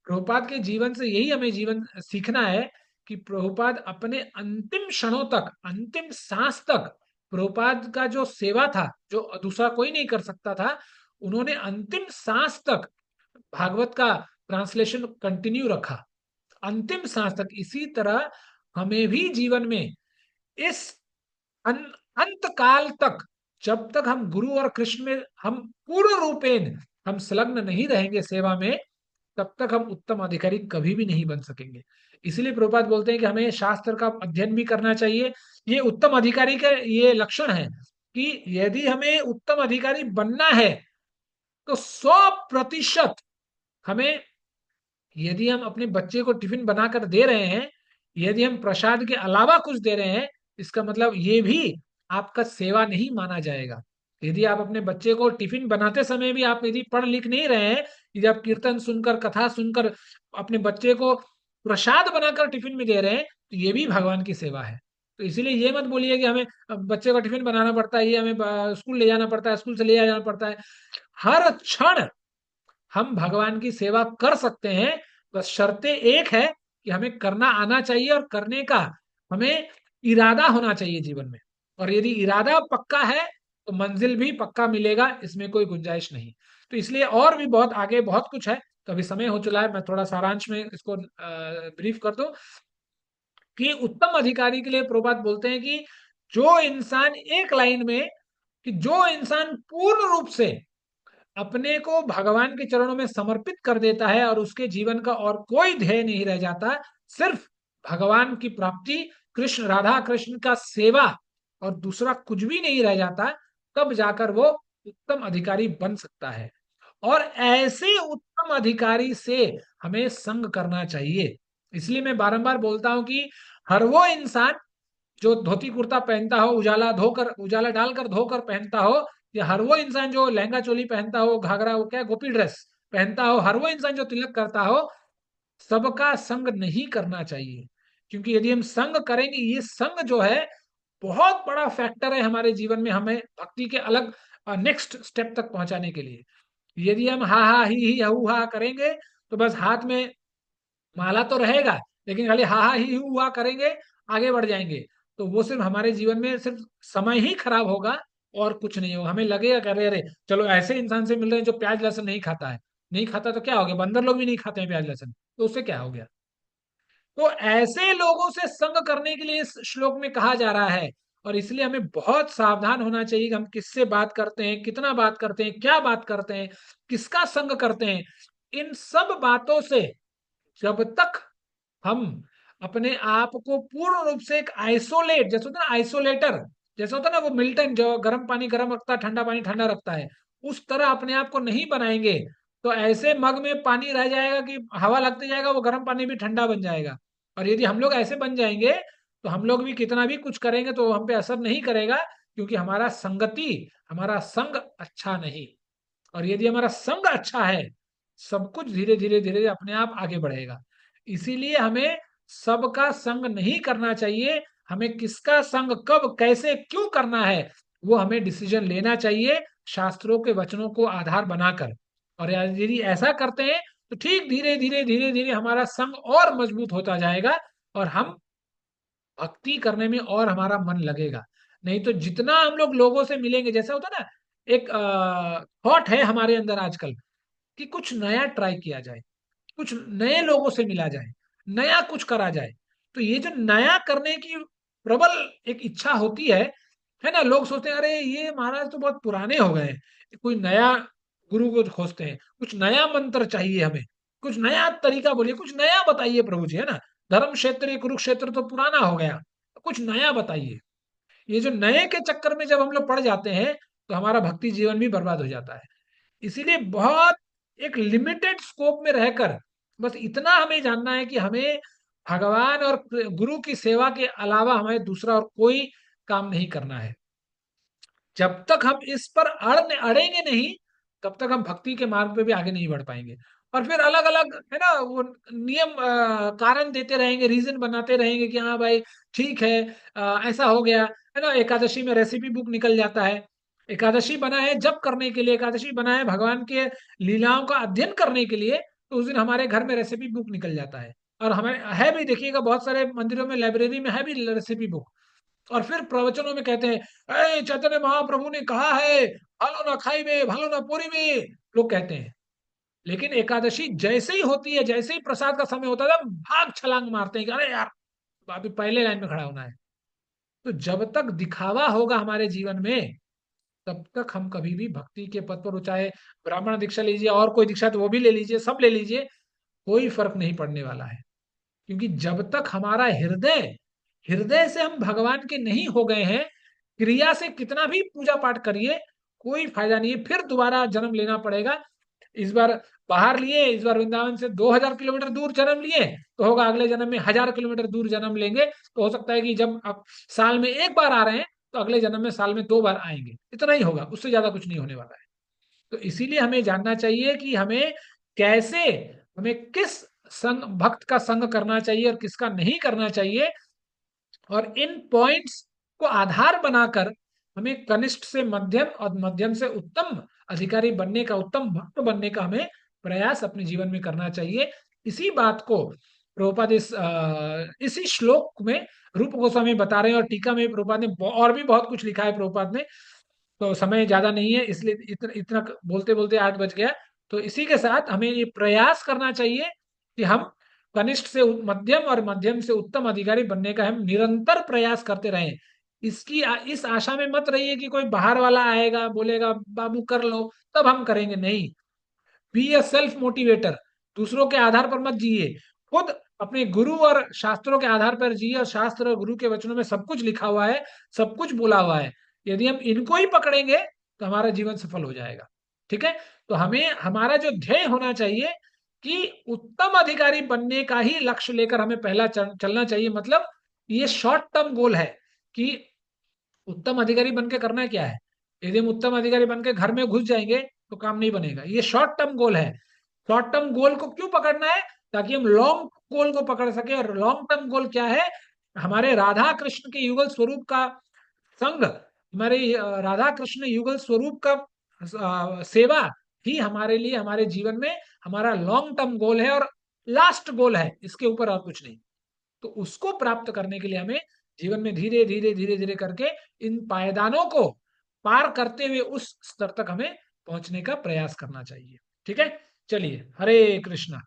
प्रभुपाद के जीवन से यही हमें जीवन सीखना है कि प्रभुपाद अपने अंतिम क्षणों तक, अंतिम सांस तक, प्रभुपाद का जो सेवा था, जो दूसरा कोई नहीं कर सकता था, उन्होंने अंतिम सांस तक भागवत का ट्रांसलेशन कंटिन्यू रखा, अंतिम सांस तक। इसी तरह हमें भी जीवन में इस अंत काल तक, जब तक हम गुरु और कृष्ण में हम पूर्ण रूपेण हम संलग्न नहीं रहेंगे सेवा में, तब तक हम उत्तम अधिकारी कभी भी नहीं बन सकेंगे। इसलिए प्रभुपाद बोलते हैं कि हमें शास्त्र का अध्ययन भी करना चाहिए। ये उत्तम अधिकारी का ये लक्षण है कि यदि हमें उत्तम अधिकारी बनना है तो 100% हमें, यदि हम अपने बच्चे को टिफिन बनाकर दे रहे हैं, यदि हम प्रसाद के अलावा कुछ दे रहे हैं, इसका मतलब ये भी आपका सेवा नहीं माना जाएगा। यदि आप अपने बच्चे को टिफिन बनाते समय भी आप यदि पढ़ लिख नहीं रहे हैं, यदि आप कीर्तन सुनकर, कथा सुनकर अपने बच्चे को प्रसाद बनाकर टिफिन में दे रहे हैं, तो ये भी भगवान की सेवा है। तो इसीलिए ये मत बोलिए कि हमें बच्चे का टिफिन बनाना पड़ता है, ये हमें स्कूल ले जाना पड़ता है, स्कूल से ले जाना पड़ता है। हर क्षण हम भगवान की सेवा कर सकते हैं, बस शर्तें एक है कि हमें करना आना चाहिए और करने का हमें इरादा होना चाहिए जीवन में। और यदि इरादा पक्का है तो मंजिल भी पक्का मिलेगा, इसमें कोई गुंजाइश नहीं। तो इसलिए और भी बहुत आगे बहुत कुछ है, तो अभी समय हो चला है, मैं थोड़ा सारांश में इसको ब्रीफ कर दूं कि उत्तम अधिकारी के लिए प्रभुपाद बोलते हैं कि जो इंसान, एक लाइन में, कि जो इंसान पूर्ण रूप से अपने को भगवान के चरणों में समर्पित कर देता है और उसके जीवन का और कोई ध्येय नहीं रह जाता, सिर्फ भगवान की प्राप्ति, कृष्ण, राधा कृष्ण का सेवा, और दूसरा कुछ भी नहीं रह जाता, तब जाकर वो उत्तम अधिकारी बन सकता है। और ऐसे उत्तम अधिकारी से हमें संग करना चाहिए। इसलिए मैं बारंबार बोलता हूं कि हर वो इंसान जो धोती कुर्ता पहनता हो, उजाला धोकर, उजाला डालकर धोकर पहनता हो, या हर वो इंसान जो लहंगा चोली पहनता हो, घाघरा, वो क्या गोपी ड्रेस पहनता हो, हर वो इंसान जो तिलक करता हो, सबका संग नहीं करना चाहिए। क्योंकि यदि हम संग करेंगे, ये संग जो है बहुत बड़ा फैक्टर है हमारे जीवन में, हमें भक्ति के अलग नेक्स्ट स्टेप तक पहुंचाने के लिए। यदि हम हा हा ही हु हा करेंगे तो बस हाथ में माला तो रहेगा, लेकिन खाली हा हा ही हुआ करेंगे, आगे बढ़ जाएंगे, तो वो सिर्फ हमारे जीवन में सिर्फ समय ही खराब होगा और कुछ नहीं होगा। हमें लगेगा कि अरे अरे, चलो ऐसे इंसान से मिल रहे हैं जो प्याज लहसुन नहीं खाता है। नहीं खाता तो क्या हो गया, बंदर लोग भी नहीं खाते हैं प्याज लहसुन, तो उससे क्या हो गया। तो ऐसे लोगों से संग करने के लिए इस श्लोक में कहा जा रहा है। और इसलिए हमें बहुत सावधान होना चाहिए कि हम किससे बात करते हैं, कितना बात करते हैं, क्या बात करते हैं, किसका संग करते हैं। इन सब बातों से जब तक हम अपने आप को पूर्ण रूप से एक आइसोलेट, जैसे होता है ना आइसोलेटर, जैसे होता है ना वो मिल्टन जो गर्म पानी गर्म रखता है, ठंडा पानी ठंडा रखता है, उस तरह अपने आप को नहीं बनाएंगे, तो ऐसे मग में पानी रह जाएगा कि हवा लगते जाएगा, वो गर्म पानी भी ठंडा बन जाएगा। और यदि हम लोग ऐसे बन जाएंगे तो हम लोग भी कितना भी कुछ करेंगे तो हम पे असर नहीं करेगा, क्योंकि हमारा संगति, हमारा संग अच्छा नहीं। और यदि हमारा संग अच्छा है, सब कुछ धीरे धीरे धीरे अपने आप आगे बढ़ेगा। इसीलिए हमें सबका संग नहीं करना चाहिए, हमें किसका संग कब कैसे क्यों करना है वो हमें डिसीजन लेना चाहिए, शास्त्रों के वचनों को आधार बनाकर। और यदि ऐसा करते हैं तो ठीक धीरे धीरे धीरे धीरे हमारा संग और मजबूत होता जाएगा और हम भक्ति करने में और हमारा मन लगेगा। नहीं तो जितना हम लोग लोगों से मिलेंगे, जैसा होता है ना, एक थॉट है हमारे अंदर आजकल कि कुछ नया ट्राई किया जाए, कुछ नए लोगों से मिला जाए, नया कुछ करा जाए। तो ये जो नया करने की प्रबल एक इच्छा होती है ना, लोग सोचते हैं अरे ये महाराज तो बहुत पुराने हो गए हैं, कोई नया गुरु को खोजते हैं, कुछ नया मंत्र चाहिए हमें, कुछ नया तरीका बोलिए, कुछ नया बताइए प्रभु जी, है ना। धर्म क्षेत्र कुरुक्षेत्र तो पुराना हो गया, कुछ नया बताइए। ये जो नए के चक्कर में जब हम लोग पड़ जाते हैं तो हमारा भक्ति जीवन भी बर्बाद हो जाता है। इसीलिए बहुत एक लिमिटेड स्कोप में रहकर बस इतना हमें जानना है कि हमें भगवान और गुरु की सेवा के अलावा हमें दूसरा और कोई काम नहीं करना है। जब तक हम इस पर अड़ेंगे नहीं, तब तक हम भक्ति के मार्ग पे भी आगे नहीं बढ़ पाएंगे। और फिर अलग अलग, है ना, वो नियम कारण देते रहेंगे, रीजन बनाते रहेंगे कि हाँ भाई ठीक है, ऐसा हो गया, है ना। एकादशी में रेसिपी बुक निकल जाता है, एकादशी बना है जप करने के लिए, एकादशी बना है भगवान के लीलाओं का अध्ययन करने के लिए, तो उस दिन हमारे घर में रेसिपी बुक निकल जाता है। और हमें है भी, देखिएगा बहुत सारे मंदिरों में, लाइब्रेरी में है भी रेसिपी बुक। और फिर प्रवचनों में कहते हैं, अरे चैतन्य महाप्रभु ने कहा है भालो ना खाई में भालो ना पूरी में, लोग कहते हैं। लेकिन एकादशी जैसे ही होती है, जैसे ही प्रसाद का समय होता है, भाग छलांग मारते हैं कि अरे यार अभी पहले लाइन में खड़ा होना है। तो जब तक दिखावा होगा हमारे जीवन में, तब तक हम कभी भी भक्ति के पद पर, चाहे ब्राह्मण दीक्षा लीजिए और कोई दीक्षा तो वो भी ले लीजिए, सब ले लीजिए, कोई फर्क नहीं पड़ने वाला है। क्योंकि जब तक हमारा हृदय, हृदय से हम भगवान के नहीं हो गए हैं, क्रिया से कितना भी पूजा पाठ करिए कोई फायदा नहीं है, फिर दोबारा जन्म लेना पड़ेगा। इस बार बाहर लिए, इस बार वृंदावन से 2000 किलोमीटर दूर जन्म लिए, तो होगा अगले जन्म में 1000 किलोमीटर दूर जन्म लेंगे। तो हो सकता है कि जब आप साल में एक बार आ रहे हैं, तो अगले जन्म में साल में 2 बार आएंगे, इतना ही होगा, उससे ज्यादा कुछ नहीं होने वाला है। तो इसीलिए हमें जानना चाहिए कि हमें कैसे, हमें किस संग, भक्त का संग करना चाहिए और किसका नहीं करना चाहिए। और इन पॉइंट्स को आधार बनाकर हमें कनिष्ठ से मध्यम और मध्यम से उत्तम अधिकारी बनने का, उत्तम भक्त बनने का हमें प्रयास अपने जीवन में करना चाहिए। इसी बात को प्रभुपाद इसी श्लोक में रूप गोस्वामी बता रहे हैं, और टीका में प्रभुपाद ने और भी बहुत कुछ लिखा है प्रभुपाद ने। तो समय ज्यादा नहीं है, इसलिए इतना इतना बोलते बोलते 8 बज गया। तो इसी के साथ हमें ये प्रयास करना चाहिए कि हम कनिष्ठ से मध्यम और मध्यम से उत्तम अधिकारी बनने का हम निरंतर प्रयास करते रहें। इस आशा में मत रहिए कि कोई बाहर वाला आएगा बोलेगा बाबू कर लो तब हम करेंगे, नहीं। बी ए सेल्फ मोटिवेटर, दूसरों के आधार पर मत जिए, खुद अपने गुरु और शास्त्रों के आधार पर जिए। और शास्त्र और गुरु के वचनों में सब कुछ लिखा हुआ है, सब कुछ बोला हुआ है। यदि हम इनको ही पकड़ेंगे तो हमारा जीवन सफल हो जाएगा। ठीक है, तो हमें हमारा जो ध्येय होना चाहिए कि उत्तम अधिकारी बनने का ही लक्ष्य लेकर हमें पहला चलना चाहिए। मतलब ये शॉर्ट टर्म गोल है कि उत्तम अधिकारी बन के करना क्या है। यदि हम उत्तम अधिकारी बन के घर में घुस जाएंगे तो काम नहीं बनेगा, ये शॉर्ट टर्म गोल है। शॉर्ट टर्म गोल को क्यों पकड़ना है? ताकि हम लॉन्ग गोल को पकड़ सके। और लॉन्ग टर्म गोल क्या है? हमारे राधा कृष्ण के युगल स्वरूप का संग, हमारे राधा कृष्ण युगल स्वरूप का सेवा ही हमारे लिए, हमारे जीवन में हमारा लॉन्ग टर्म गोल है और लास्ट गोल है, इसके ऊपर और कुछ नहीं। तो उसको प्राप्त करने के लिए हमें जीवन में धीरे धीरे धीरे धीरे करके इन पायदानों को पार करते हुए उस स्तर तक हमें पहुंचने का प्रयास करना चाहिए। ठीक है, चलिए, हरे कृष्णा।